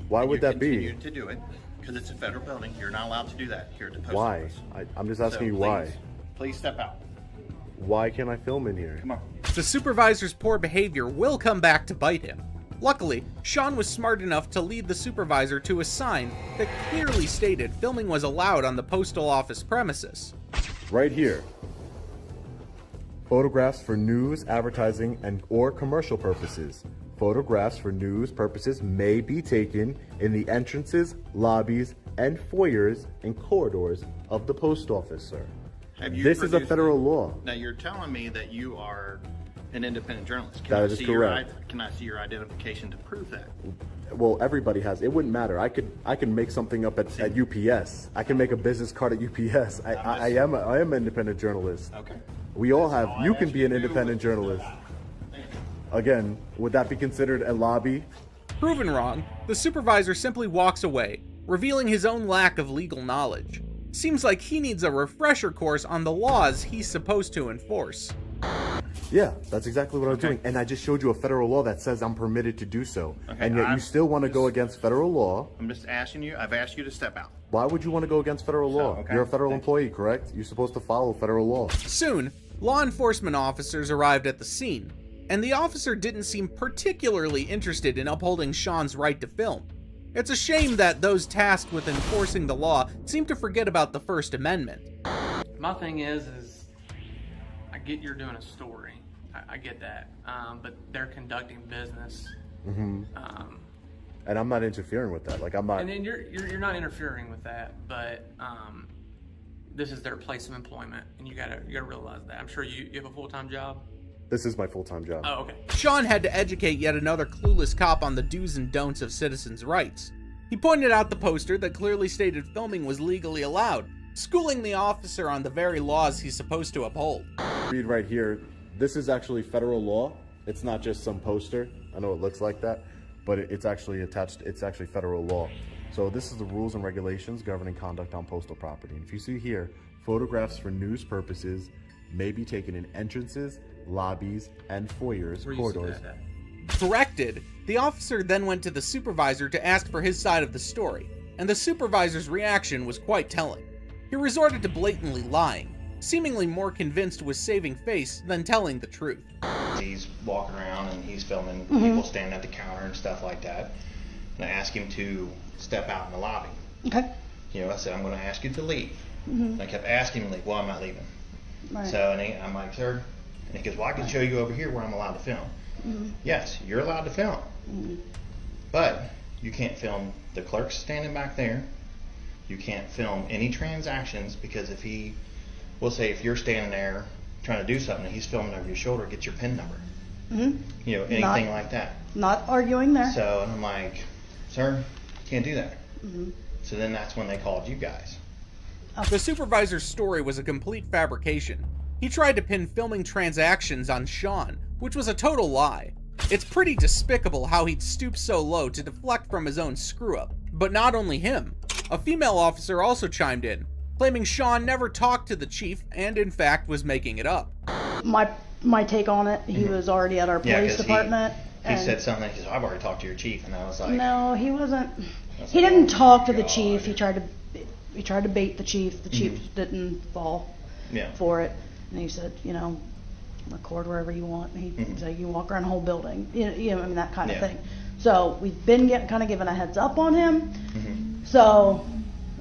Why would that be? Continue to do it because it's a federal building. You're not allowed to do that here at the post Why? office. I'm just asking you So why. Please step out. Why can't I film in here? Come on. The supervisor's poor behavior will come back to bite him. Luckily, Sean was smart enough to lead the supervisor to a sign that clearly stated filming was allowed on the postal office premises. Right here. Photographs for news, advertising, and or commercial purposes. Photographs for news purposes may be taken in the entrances, lobbies, and foyers and corridors of the post office, sir. This is a federal law. Now you're telling me that you are an independent journalist. That is correct. Can I see your identification to prove that? Well, everybody has. It wouldn't matter. I could make something up at UPS. I can make a business card at UPS. I am an independent journalist. Okay. We all have. You can be an independent journalist. Again, would that be considered a lobby? Proven wrong, the supervisor simply walks away, revealing his own lack of legal knowledge. Seems like he needs a refresher course on the laws he's supposed to enforce. Yeah, that's exactly what I was doing. And I just showed you a federal law that says I'm permitted to do so. Okay, and yet you still want to go against federal law. I'm just asking you. I've asked you to step out. Why would you want to go against federal law? okay. You're a federal employee, correct? You're supposed to follow federal law. Soon, law enforcement officers arrived at the scene, and the officer didn't seem particularly interested in upholding Sean's right to film. It's a shame that those tasked with enforcing the law seem to forget about the First Amendment. My thing is I get you're doing a story. I get that. But they're conducting business. Mm-hmm. And I'm not interfering with that. Like, I'm not. And then you're not interfering with that, but this is their place of employment, and you gotta realize that. I'm sure you have a full-time job. This is my full-time job. Oh, okay. Sean had to educate yet another clueless cop on the do's and don'ts of citizens' rights. He pointed out the poster that clearly stated filming was legally allowed, schooling the officer on the very laws he's supposed to uphold. Read right here. This is actually federal law. It's not just some poster. I know it looks like that, but it's actually attached. It's actually federal law. So this is the rules and regulations governing conduct on postal property. And if you see here, photographs for news purposes may be taken in entrances, lobbies, and foyers, corridors. Corrected, the officer then went to the supervisor to ask for his side of the story, and the supervisor's reaction was quite telling. He resorted to blatantly lying, seemingly more convinced with saving face than telling the truth. He's walking around and he's filming people standing at the counter and stuff like that. And I asked him to step out in the lobby. Okay. You know, I said, I'm going to ask you to leave. And I kept asking him, like, well, I'm not leaving. Right. So, and I'm like, sir, and he goes, well, I can show you over here where I'm allowed to film. Yes, you're allowed to film. But you can't film the clerks standing back there. You can't film any transactions, because if he, we'll say if you're standing there trying to do something and he's filming over your shoulder, get your PIN number. You know, anything like that. Not arguing there. So, and I'm like, sir, you can't do that. So then that's when they called you guys. The supervisor's story was a complete fabrication. He tried to pin filming transactions on Sean, which was a total lie. It's pretty despicable how he'd stoop so low to deflect from his own screw-up. But not only him. A female officer also chimed in, claiming Sean never talked to the chief and in fact was making it up. My take on it, he was already at our police department. He said something, he said, I've already talked to your chief, and I was like... No, he wasn't. He didn't talk to the chief. He tried to bait the chief. The chief didn't fall for it. And he said, you know, record wherever you want. He said, you can walk around the whole building. You know, I mean, that kind of thing. So we've been kind of given a heads up on him. So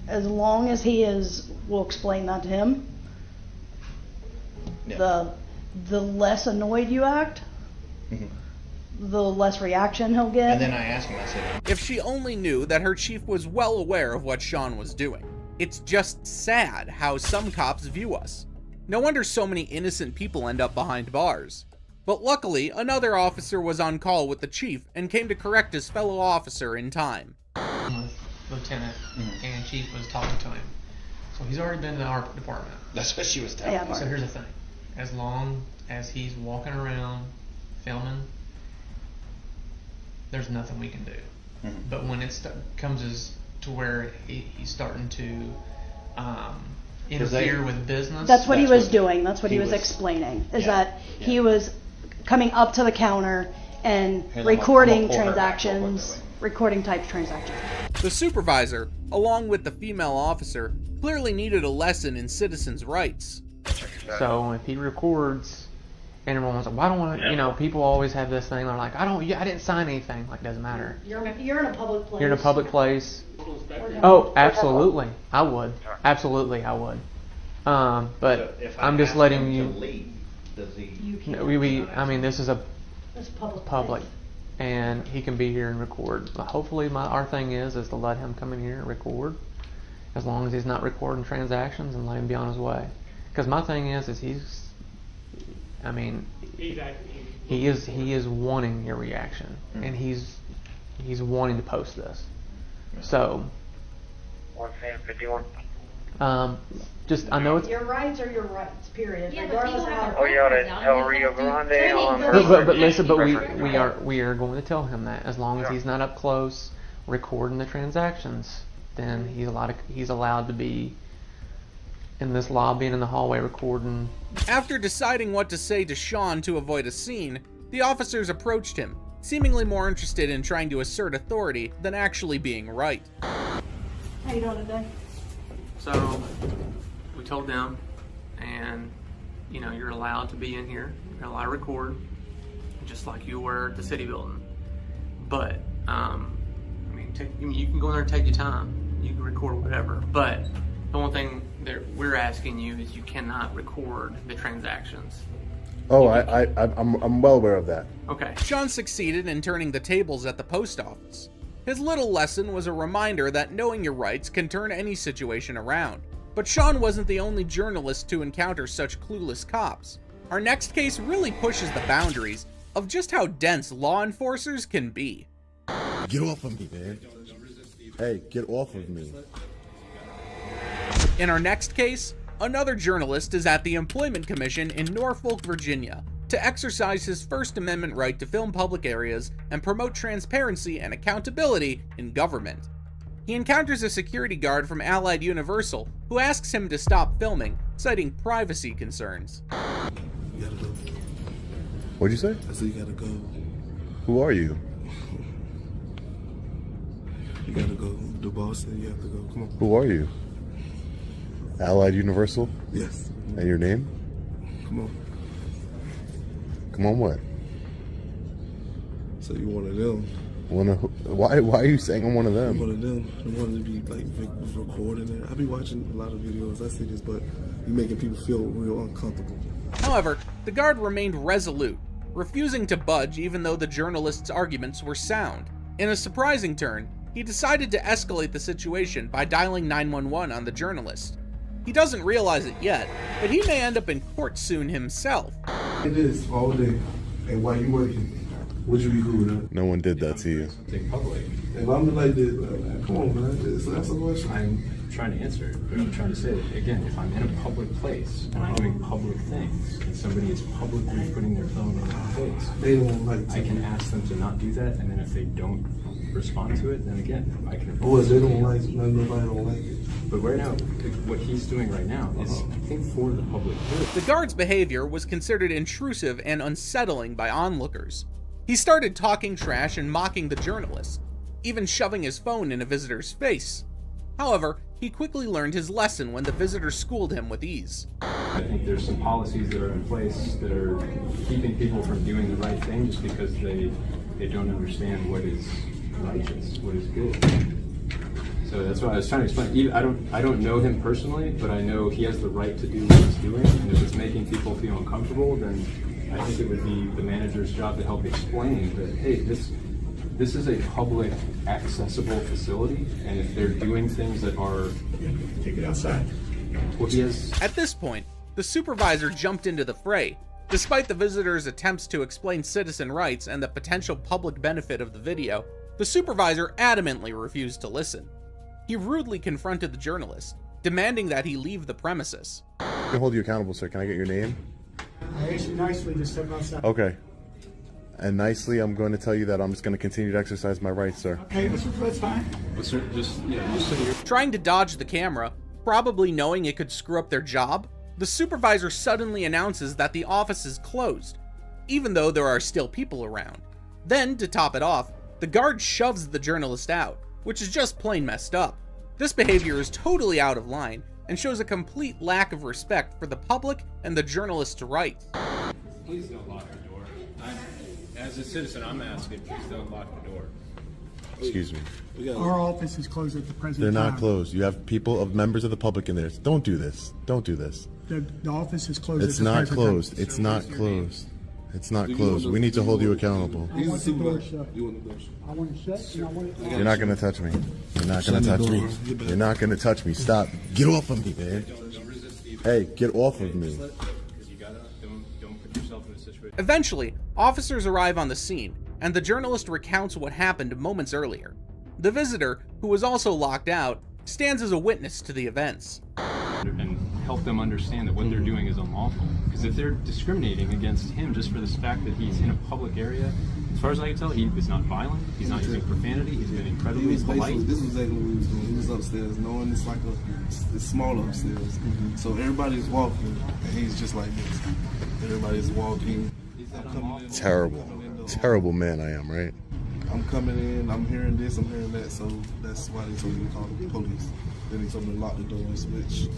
as long as we'll explain that to him. The less annoyed you act, the less reaction he'll get. And then I asked him, I said... If she only knew that her chief was well aware of what Sean was doing. It's just sad how some cops view us. No wonder so many innocent people end up behind bars. But luckily, another officer was on call with the chief and came to correct his fellow officer in time. Lieutenant and chief was talking to him. So he's already been in our department. That's what she was telling me. So here's the thing. As long as he's walking around filming, there's nothing we can do. But when it comes to where he's starting to interfere with business. That's what he was doing. That's what he was explaining. Is that he was coming up to the counter and recording transactions, recording type transactions. The supervisor, along with the female officer, clearly needed a lesson in citizens' rights. So if he records, and everyone's like, well, I don't want to, you know, people always have this thing, they're like, I didn't sign anything. Like, doesn't matter. You're in a public place. You're in a public place. Oh, absolutely. I would. Absolutely, I would. But if I'm just letting you. Does he? No, I mean, this is a It's public. public, and he can be here and record. Hopefully, our thing is to let him come in here and record, as long as he's not recording transactions, and let him be on his way. Because my thing is he's, I mean, he is wanting your reaction, and he's wanting to post this. So, 151. just I know it's. Your rights are your rights, period. Yeah, Regardless of how. Oh, you ought to tell Rio Grande on But listen, but we are going to tell him that as long as he's not up close recording the transactions, then he's allowed to be in this lobby and in the hallway recording. After deciding what to say to Sean to avoid a scene, the officers approached him, seemingly more interested in trying to assert authority than actually being right. How you doing today? So we told them, and you're allowed to be in here, you're allowed to record, just like you were at the city building. But you can go in there and take your time. You can record whatever. But the one thing that we're asking you is you cannot record the transactions. Oh, I'm well aware of that. Okay. Sean succeeded in turning the tables at the post office. His little lesson was a reminder that knowing your rights can turn any situation around. But Sean wasn't the only journalist to encounter such clueless cops. Our next case really pushes the boundaries of just how dense law enforcers can be. Get off of me, man. Hey, get off of me. In our next case, another journalist is at the Employment Commission in Norfolk, Virginia, to exercise his First Amendment right to film public areas and promote transparency and accountability in government. He encounters a security guard from Allied Universal who asks him to stop filming, citing privacy concerns. You gotta go. What'd you say? I said you gotta go. Who are you? You gotta go. The boss said you have to go. Come on. Who are you? Allied Universal? Yes. And your name? Come on. Come on, what? So you one of them? Why are you saying I'm one of them? I'm one of them. I wanted to be like recording it. I be watching a lot of videos. I see this, but you making people feel real uncomfortable. However, the guard remained resolute, refusing to budge even though the journalist's arguments were sound. In a surprising turn, he decided to escalate the situation by dialing 911 on the journalist. He doesn't realize it yet, but he may end up in court soon himself. It is all day. And while you working, would you be cool with that? No one did that to you. If I'm like this, come on, man. Just answer the question. I'm trying to answer it, but I'm trying to say that, again, if I'm in a public place and I'm doing public things and somebody is publicly putting their phone in my face, they don't like I can ask them to not do that, and then if they don't respond to it, then again, I can... Or if they don't like it, nobody don't like it. But right now, what he's doing right now is, I think, for the public good. The guard's behavior was considered intrusive and unsettling by onlookers. He started talking trash and mocking the journalist, even shoving his phone in a visitor's face. However, he quickly learned his lesson when the visitor schooled him with ease. I think there's some policies that are in place that are keeping people from doing the right thing just because they don't understand what is righteous, what is good. So that's why I was trying to explain. I don't know him personally, but I know he has the right to do what he's doing, and if it's making people feel uncomfortable, then I think it would be the manager's job to help explain that, hey, this is a public accessible facility, and if they're doing things that are... Take it outside. Well, he has... At this point, the supervisor jumped into the fray. Despite the visitor's attempts to explain citizen rights and the potential public benefit of the video, the supervisor adamantly refused to listen. He rudely confronted the journalist, demanding that he leave the premises. I can hold you accountable, sir. Can I get your name? I asked you nicely to step outside. Okay. And nicely, I'm going to tell you that I'm just going to continue to exercise my rights, sir. Okay, that's fine. Well, sir, just so you're... Trying to dodge the camera, probably knowing it could screw up their job, the supervisor suddenly announces that the office is closed, even though there are still people around. Then, to top it off, the guard shoves the journalist out, which is just plain messed up. This behavior is totally out of line and shows a complete lack of respect for the public and the journalist's rights. Please don't lock the door. As a citizen, I'm asking, please don't lock the door. Excuse me. Our office is closed at the present They're time. not closed. You have members of the public in there. Don't do this. Don't do this. The office is closed. It's at the not present closed. time. It's not closed. It's not closed. We need to hold you accountable. I want the door shut. I want it shut, and I want it. You're not gonna touch me. You're not gonna touch me. You're not gonna touch me. Stop. Get off of me, man. Hey, get off of me. Eventually, officers arrive on the scene, and the journalist recounts what happened moments earlier. The visitor, who was also locked out, stands as a witness to the events. And help them understand that what they're doing is unlawful. Because if they're discriminating against him just for this fact that he's in a public area, as far as I can tell, he is not violent, he's not using profanity, he's been incredibly polite. This is exactly what he was doing. He was upstairs, knowing it's like it's small upstairs. So everybody's walking, and he's just like this. Everybody's walking. Terrible man I am, right? I'm coming in, I'm hearing this, I'm hearing that, so that's why they told me to call the police. Then they told me to lock the door and switch.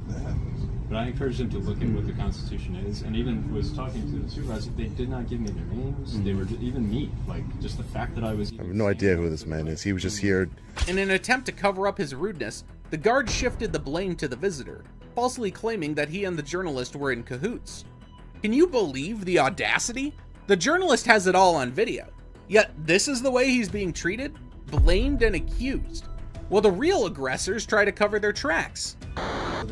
That happens. But I encouraged them to look at what the Constitution is, and even was talking to the supervisor. They did not give me their names. They were even me. Like, just the fact that I was. I have no idea who this man is. He was just here. In an attempt to cover up his rudeness, the guard shifted the blame to the visitor, falsely claiming that he and the journalist were in cahoots. Can you believe the audacity? The journalist has it all on video, yet this is the way he's being treated, blamed and accused, while the real aggressors try to cover their tracks.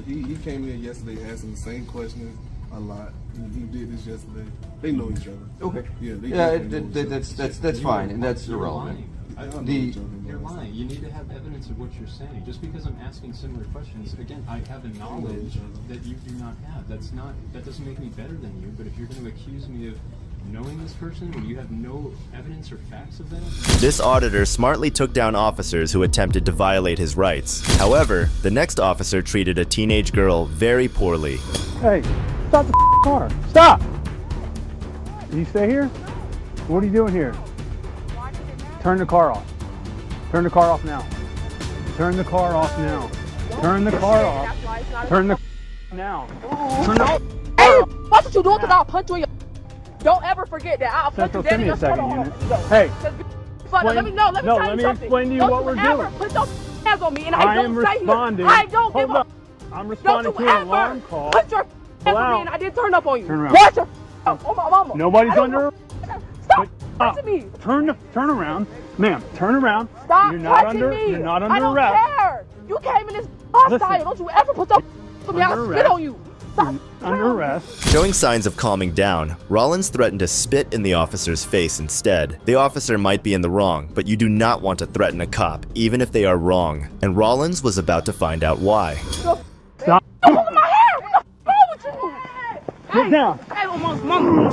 He came in yesterday asking the same questions a lot. He did this yesterday. They know each other. Okay. Yeah, that's fine, and that's irrelevant. You're lying. You need to have evidence of what you're saying. Just because I'm asking similar questions, again, I have a knowledge that you do not have. That doesn't make me better than you. But if you're going to accuse me of knowing this person when you have no evidence or facts of that? This auditor smartly took down officers who attempted to violate his rights. However, the next officer treated a teenage girl very poorly. Hey, stop the car. Stop! Can you stay here? What are you doing here? Turn the car off. Turn the car off now. Turn the car off now. Turn the car off. Turn the now. Turn the Hey, watch what you doing, because I'll punch you in your. Don't ever forget that. I'll punch you dead in your second unit. Hey. Let me tell you something. Explain to you what we're doing. Put your hands on me, and I am responding. I don't give up. I'm responding to an alarm call. Put your hands on me, and I didn't turn up on you. Turn around. Watch your on my mama. Nobody's under. Stop touching me. Turn around, ma'am. Turn around. Stop You're not touching under. me. You're not under I don't arrest. care. You came in this hostile. Don't you ever put your on me. I'll spit on you. Stop. Under arrest. Showing signs of calming down, Rollins threatened to spit in the officer's face instead. The officer might be in the wrong, but you do not want to threaten a cop, even if they are wrong. And Rollins was about to find out why. Stop. Stop pulling my hair. What's wrong with you? Get down. Hey, mama.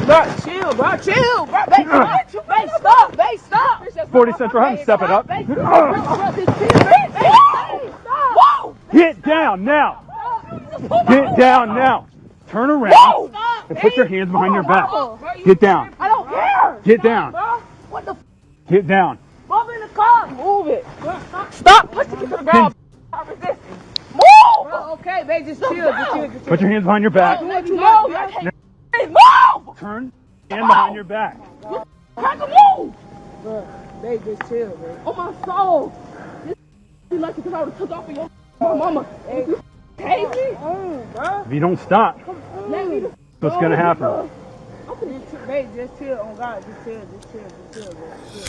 Bro, chill, bro. Chill, bro. Babe, stop. Babe, stop. 40 Central, have him step it up. Get down now. Get down now. Turn around and put your hands behind your back. Get down. I don't care. Get down. What the? Get down. Move in the car. Move it. Stop pushing me to the ground. Stop resisting. Move. Bro, okay, babe, just chill. Put your hands behind your back. Move. Turn hand behind your back. Crack a move. Bro, babe, just chill, babe. Oh my soul. This be lucky because I would have took off of your mama. Hey, me? If you don't stop, what's gonna happen? Babe, just chill. Oh God, just chill.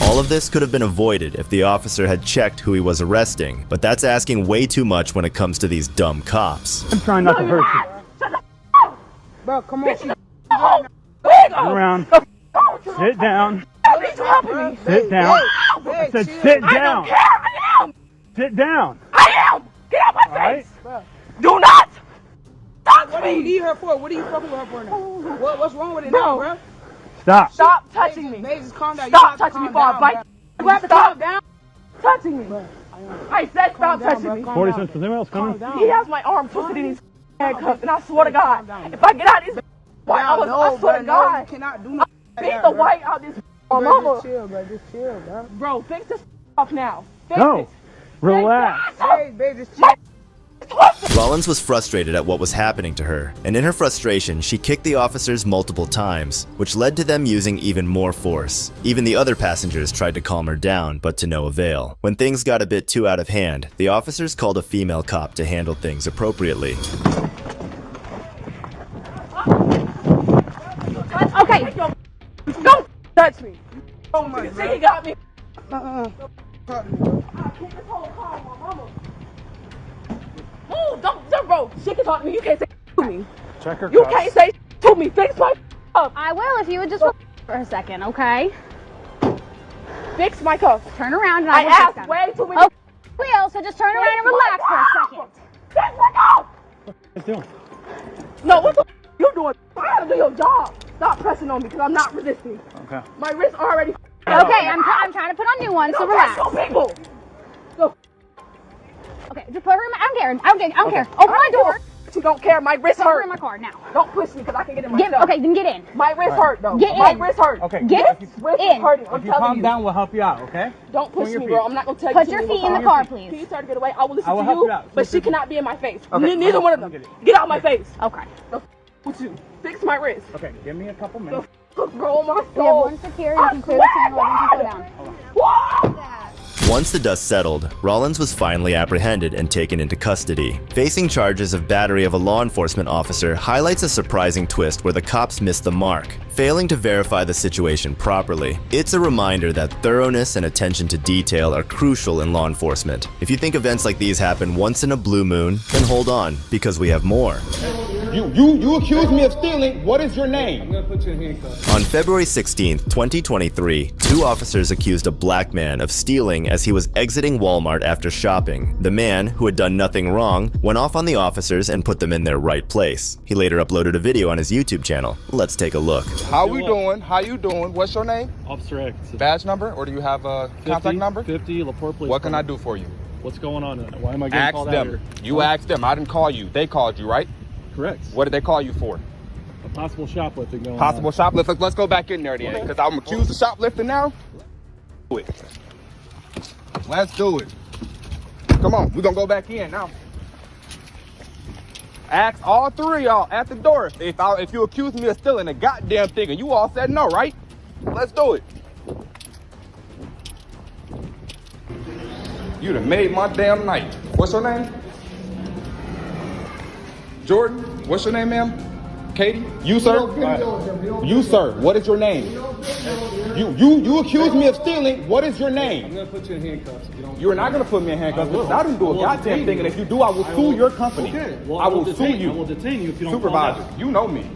All of this could have been avoided if the officer had checked who he was arresting, but that's asking way too much when it comes to these dumb cops. I'm trying not to hurt you. Bro, come on. Turn around. Sit down. Sit down. I said sit down. I am. Sit down. I am. Get out my face. Right. Do not touch What do you need her for? What are you fucking with her for now? What's wrong with it Bro. now, bro? Stop. Stop touching me. Babe, just calm down. Stop touching me before I bite. You have to calm down. Touching me. I said stop touching me. 40 cents. Is anyone else coming? He has my arm twisted in his handcuffs, and I swear to God, if I get out of this, I swear to God, you cannot do nothing. beat the white out this mama. Just chill, bro. Just chill, bro. Bro, fix this off now. Fix No. it. Relax. Babe, just chill. Rollins was frustrated at what was happening to her, and in her frustration, she kicked the officers multiple times, which led to them using even more force. Even the other passengers tried to calm her down, but to no avail. When things got a bit too out of hand, the officers called a female cop to handle things appropriately. Okay, don't touch me. Oh my God. He got me. Move, don't, bro. She can talk to me. You can't say to me. Check her You cuffs. can't say to me. Fix my up. I will if you would just for a second, okay? Fix my cuffs. Turn around and I will asked fix them. way too many. Oh, will, so just turn around and relax for a second. Fix my cuffs. What you doing? No, what the you doing? You gotta do your job. Stop pressing on me because I'm not resisting. Okay. My wrist already. Okay, I'm trying to put on new ones, so relax. People. Go. Okay, just put her in my, I don't care. Open my door. You don't care. My wrist Put her hurt. in my car now. Don't push me because I can get in myself. Okay, then get in. My wrist hurt though. Get My in. wrist hurt. Okay. Get Wrist is hurting. I'm If you telling calm you. down, we'll help you out, okay? Don't push your me, feet. bro. I'm not gonna tell you. Put to your leave feet the in the car. car, please. Can you start to get away? I will listen I will to help you, you out. but Sit she cannot be in my face. Okay, Neither one of I'll them. get it. Get out of my face. Okay. The with you. Fix my wrist. Okay, give me a couple minutes. Bro, my We have soul. one security. You can clear the channel. Everyone can slow down. What? Once the dust settled, Rollins was finally apprehended and taken into custody. Facing charges of battery of a law enforcement officer highlights a surprising twist where the cops missed the mark, failing to verify the situation properly. It's a reminder that thoroughness and attention to detail are crucial in law enforcement. If you think events like these happen once in a blue moon, then hold on, because we have more. You accused me of stealing. What is your name? I'm gonna put you in handcuffs. On February 16th, 2023, two officers accused a black man of stealing as he was exiting Walmart after shopping. The man, who had done nothing wrong, went off on the officers and put them in their right place. He later uploaded a video on his YouTube channel. Let's take a look. How we doing? How you doing? What's your name? Officer X. Badge number, or do you have a contact number? 50 LaPorte Police. What can I do for you? What's going on? Why am I getting called out here? You asked them. I didn't call you. They called you, right? Correct. What did they call you for? A possible shoplifting going Possible on. shoplifting. Let's go back in there then, because I'm accused of shoplifting now. Do it. Let's do it. Come on, we're gonna go back in now. Ask all three of y'all at the door if you accuse me of stealing a goddamn thing, and you all said no, right? Let's do it. You done made my damn night. What's your name? Jordan. What's your name, ma'am? Katie. You, sir. You, sir. What is your name? You accused me of stealing. What is your name? I'm gonna put you in handcuffs. You're not gonna put me in handcuffs because I didn't do a goddamn thing, and if you do, I will sue your company. Okay. Well, I will sue you. I will detain you if you don't. Supervisor, you know me.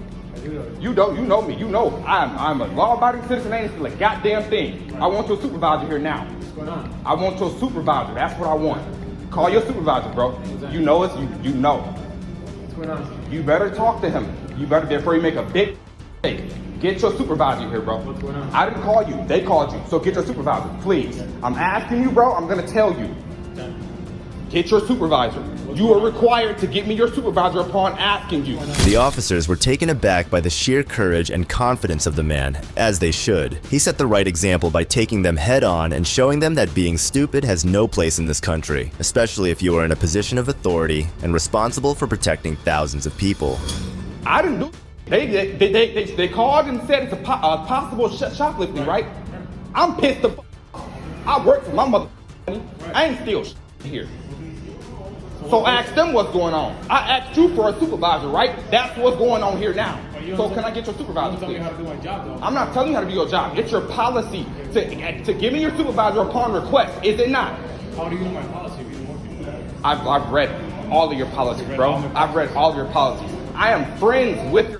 You know me. You know I'm a law-abiding citizen. I ain't steal a goddamn thing. I want your supervisor here now. What's going on? I want your supervisor. That's what I want. Call your supervisor, bro. You know us. You know. What's going on? You better talk to him. You better, before you make a big mistake. Get your supervisor here, bro. What's going on? I didn't call you. They called you. So get your supervisor, please. I'm asking you, bro. I'm going to tell you. Okay. Get your supervisor. You are required to get me your supervisor upon asking you. The officers were taken aback by the sheer courage and confidence of the man, as they should. He set the right example by taking them head on and showing them that being stupid has no place in this country, especially if you are in a position of authority and responsible for protecting thousands of people. I didn't do. They called and said it's a possible shoplifting, right? I'm pissed the off. I work for my mother. I ain't steal here. So ask them what's going on. I asked you for a supervisor, right? That's what's going on here now. So can I get your supervisor, please? I'm not telling you how to do your job. It's your policy to give me your supervisor upon request, is it not? How do you know my policy if you don't work here? I've read all of your policies, bro. I've read all of your policies. I am friends with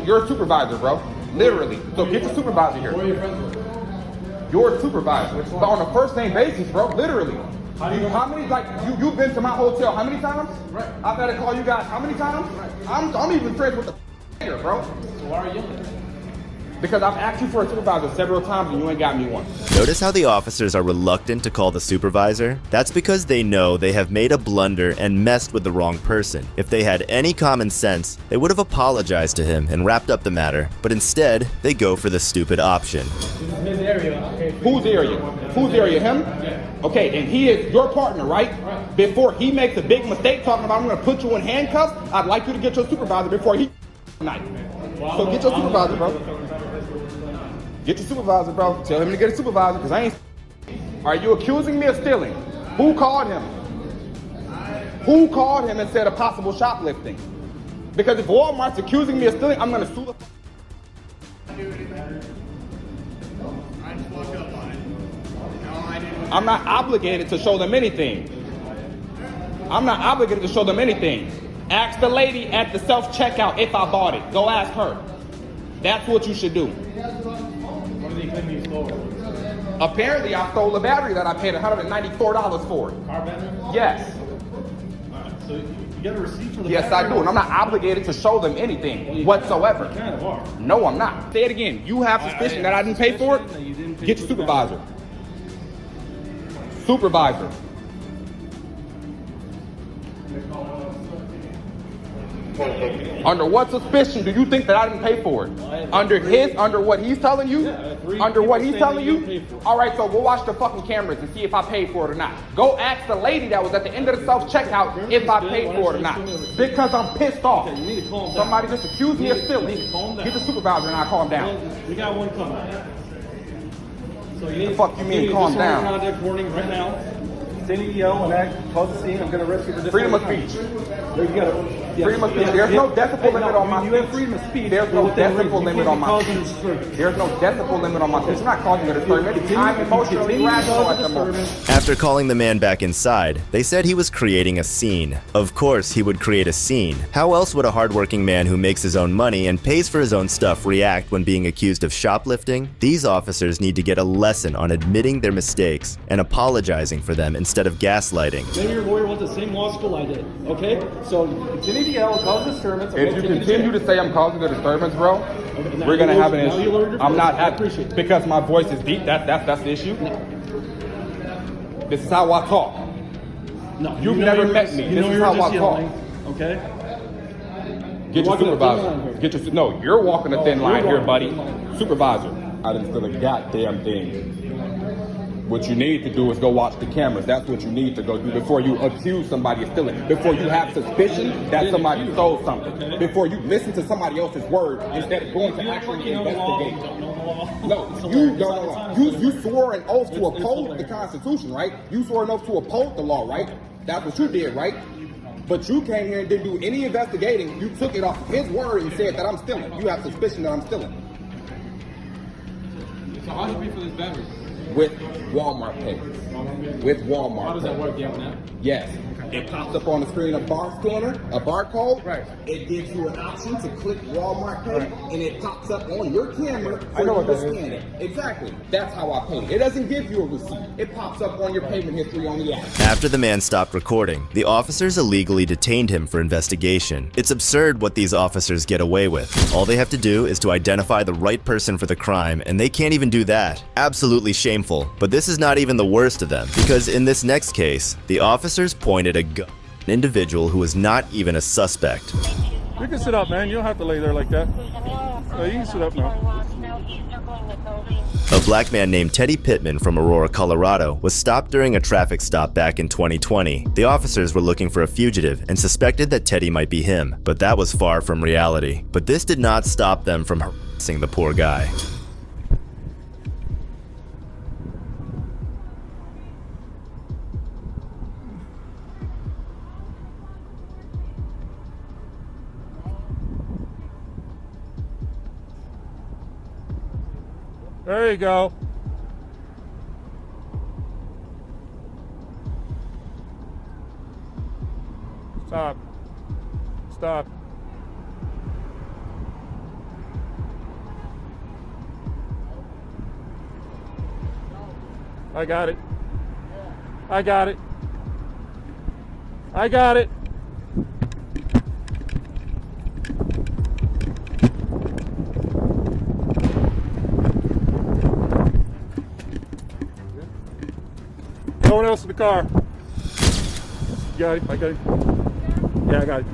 your supervisor, bro. Literally. So get your supervisor here. Who are your friends with? Your supervisor. But on a first name basis, bro. Literally. How many, like, you've been to my hotel how many times? Right. I've had to call you guys how many times? Right. I'm even friends with the here, bro. So why are you yelling? Because I've asked you for a supervisor several times and you ain't got me one. Notice how the officers are reluctant to call the supervisor? That's because they know they have made a blunder and messed with the wrong person. If they had any common sense, they would have apologized to him and wrapped up the matter, but instead, they go for the stupid option. This is his area. Okay, Whose area? Whose area? Him? Okay, and he is your partner, right? Before he makes a big mistake talking about I'm going to put you in handcuffs, I'd like you to get your supervisor before he tonight. So get your supervisor, bro. Get your supervisor, bro. Tell him to get a supervisor, because I ain't. Are you accusing me of stealing? Who called him? Who called him and said of possible shoplifting? Because if Walmart's accusing me of stealing, I'm going to sue the. I'm not obligated to show them anything. I'm not obligated to show them anything. Ask the lady at the self-checkout if I bought it. Go ask her. That's what you should do. What are they claiming you stole? Apparently, I stole a battery that I paid $194 for. Car battery? Yes. So you got a receipt for the Yes, I do, and I'm not obligated to show them anything whatsoever. You kind of are. No, I'm not. Say it again. You have suspicion that I didn't pay for it? Get your supervisor. Supervisor. Under what suspicion do you think that I didn't pay for it? Under what he's telling you? Under what he's telling you? All right, so go watch the fucking cameras and see if I paid for it or not. Go ask the lady that was at the end of the self-checkout if I paid for it or not. Because I'm pissed off. Somebody just accused me of stealing. Get the supervisor and I'll calm down. We got one coming. So you What the fuck you mean calm down? Contact warning right now. Send EO and act, cause the scene. I'm going to arrest you for this. Freedom of speech. There you go. Freedom of speech. There's no decibel limit on my speech. You have freedom of speech. There's no decibel limit on my speech. There's no decibel limit on my speech. I'm not causing a disturbance. I'm emotionally rational at the moment. After calling the man back inside, they said he was creating a scene. Of course, he would create a scene. How else would a hardworking man who makes his own money and pays for his own stuff react when being accused of shoplifting? These officers need to get a lesson on admitting their mistakes and apologizing for them instead of gaslighting. Maybe your lawyer went to the same law school I did. Okay? So continue to yell, cause disturbance. If you continue to say I'm causing a disturbance, bro, we're gonna have an issue. I'm not happy because my voice is deep. That's the issue. This is how I talk. No, You've never met me. This is how I talk. Okay? Get your supervisor. No, you're walking a thin line here, buddy. Supervisor, I didn't steal a goddamn thing. What you need to do is go watch the cameras. That's what you need to go do before you accuse somebody of stealing. Before you have suspicion that somebody stole something. Before you listen to somebody else's word instead of going to actually investigate. No, you don't know. You swore an oath to uphold the Constitution, right? You swore an oath to uphold the law, right? That's what you did, right? But you came here and didn't do any investigating. You took it off his word and said that I'm stealing. You have suspicion that I'm stealing. So how do you pay for this battery? With Walmart Pay. With Walmart. How does that work? Do you have an app? Yes. It pops up on the screen a bar scanner, a barcode. Right. It gives you an option to click Walmart Pay, and it pops up on your camera I know for what you to that scan it. Exactly. That's how I pay. It doesn't give you a receipt. It pops up on your payment history on the app. After the man stopped recording, the officers illegally detained him for investigation. It's absurd what these officers get away with. All they have to do is to identify the right person for the crime, and they can't even do that. Absolutely shameful. But this is not even the worst of them, because in this next case, the officers pointed a gun at an individual who was not even a suspect. You can sit up, man. You don't have to lay there like that. No, you can sit up now. A black man named Teddy Pittman from Aurora, Colorado, was stopped during a traffic stop back in 2020. The officers were looking for a fugitive and suspected that Teddy might be him, but that was far from reality. But this did not stop them from harassing the poor guy. There you go. Stop. Stop. I got it. I got it. I got it. No one else in the car. You got it? I got it. Yeah, I got it.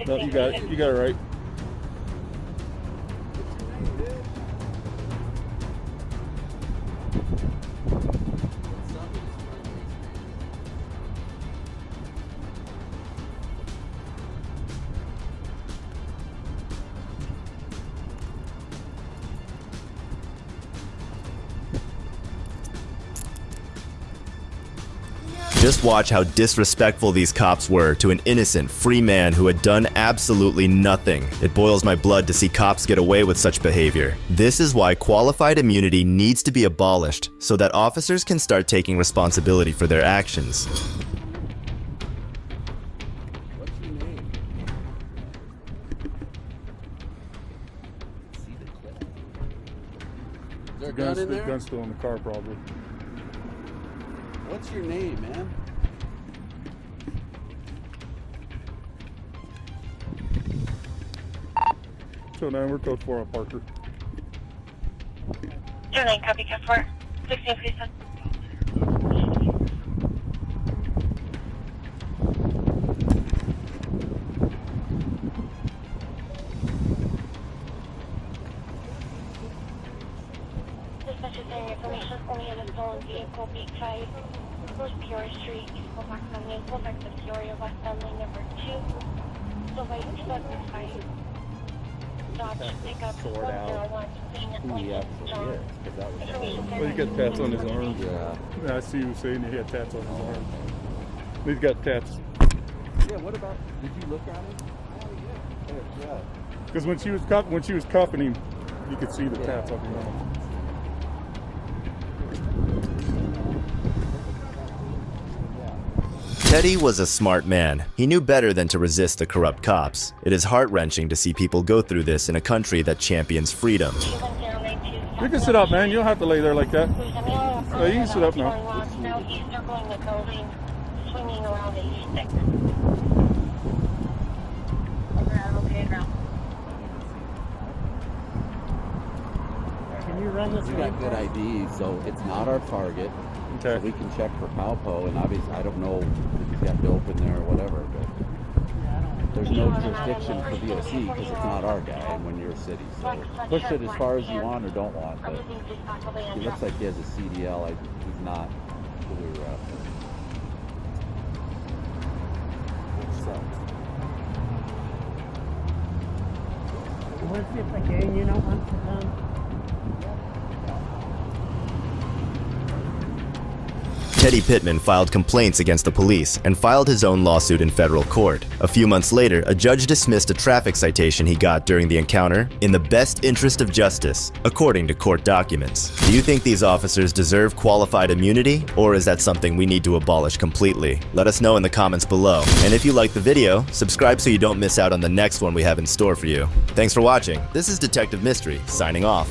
No, you got it. You got it right. Just watch how disrespectful these cops were to an innocent, free man who had done absolutely nothing. It boils my blood to see cops get away with such behavior. This is why qualified immunity needs to be abolished so that officers can start taking responsibility for their actions. What's your name? Is there a gun in The there? gun's still in the car, probably. What's your name, man? So now we're code 4 on Parker. 09, copy, code 4. 16, please. Dispatch is saying information only in a stolen vehicle, beat 5, North Peoria Street, East Colfax Avenue, Colfax of Peoria, West Family number 2. So by 2005. Dodge pickup 101, Who he actually is, because that was... Well, he got tats on his arm. Yeah. I see you saying he had tats on his arm. He's got tats. Yeah, what about... Did you look at him? Oh, yeah. Because when she was cuffing him, you could see the tats on his arm. Teddy was a smart man. He knew better than to resist the corrupt cops. It is heart-wrenching to see people go through this in a country that champions freedom. You can sit up, man. You don't have to lay there like that. You can sit up now. Now he's circling the building, swinging around a stick. Okay, now. Can you run this? We got good ID, so it's not our target. Okay. So we can check for Palpo, and obviously I don't know if he's got dope in there or whatever, but there's no jurisdiction for VOC because it's not our guy, and when you're a city, so push it as far as you want or don't want. But he looks like he has a CDL. He's not fully arrested. Which sucks. Once it's a gang, you know, once it's done. Teddy Pittman filed complaints against the police and filed his own lawsuit in federal court. A few months later, a judge dismissed a traffic citation he got during the encounter in the best interest of justice, according to court documents. Do you think these officers deserve qualified immunity, or is that something we need to abolish completely? Let us know in the comments below. And if you liked the video, subscribe so you don't miss out on the next one we have in store for you. Thanks for watching. This is Detective Mystery, signing off.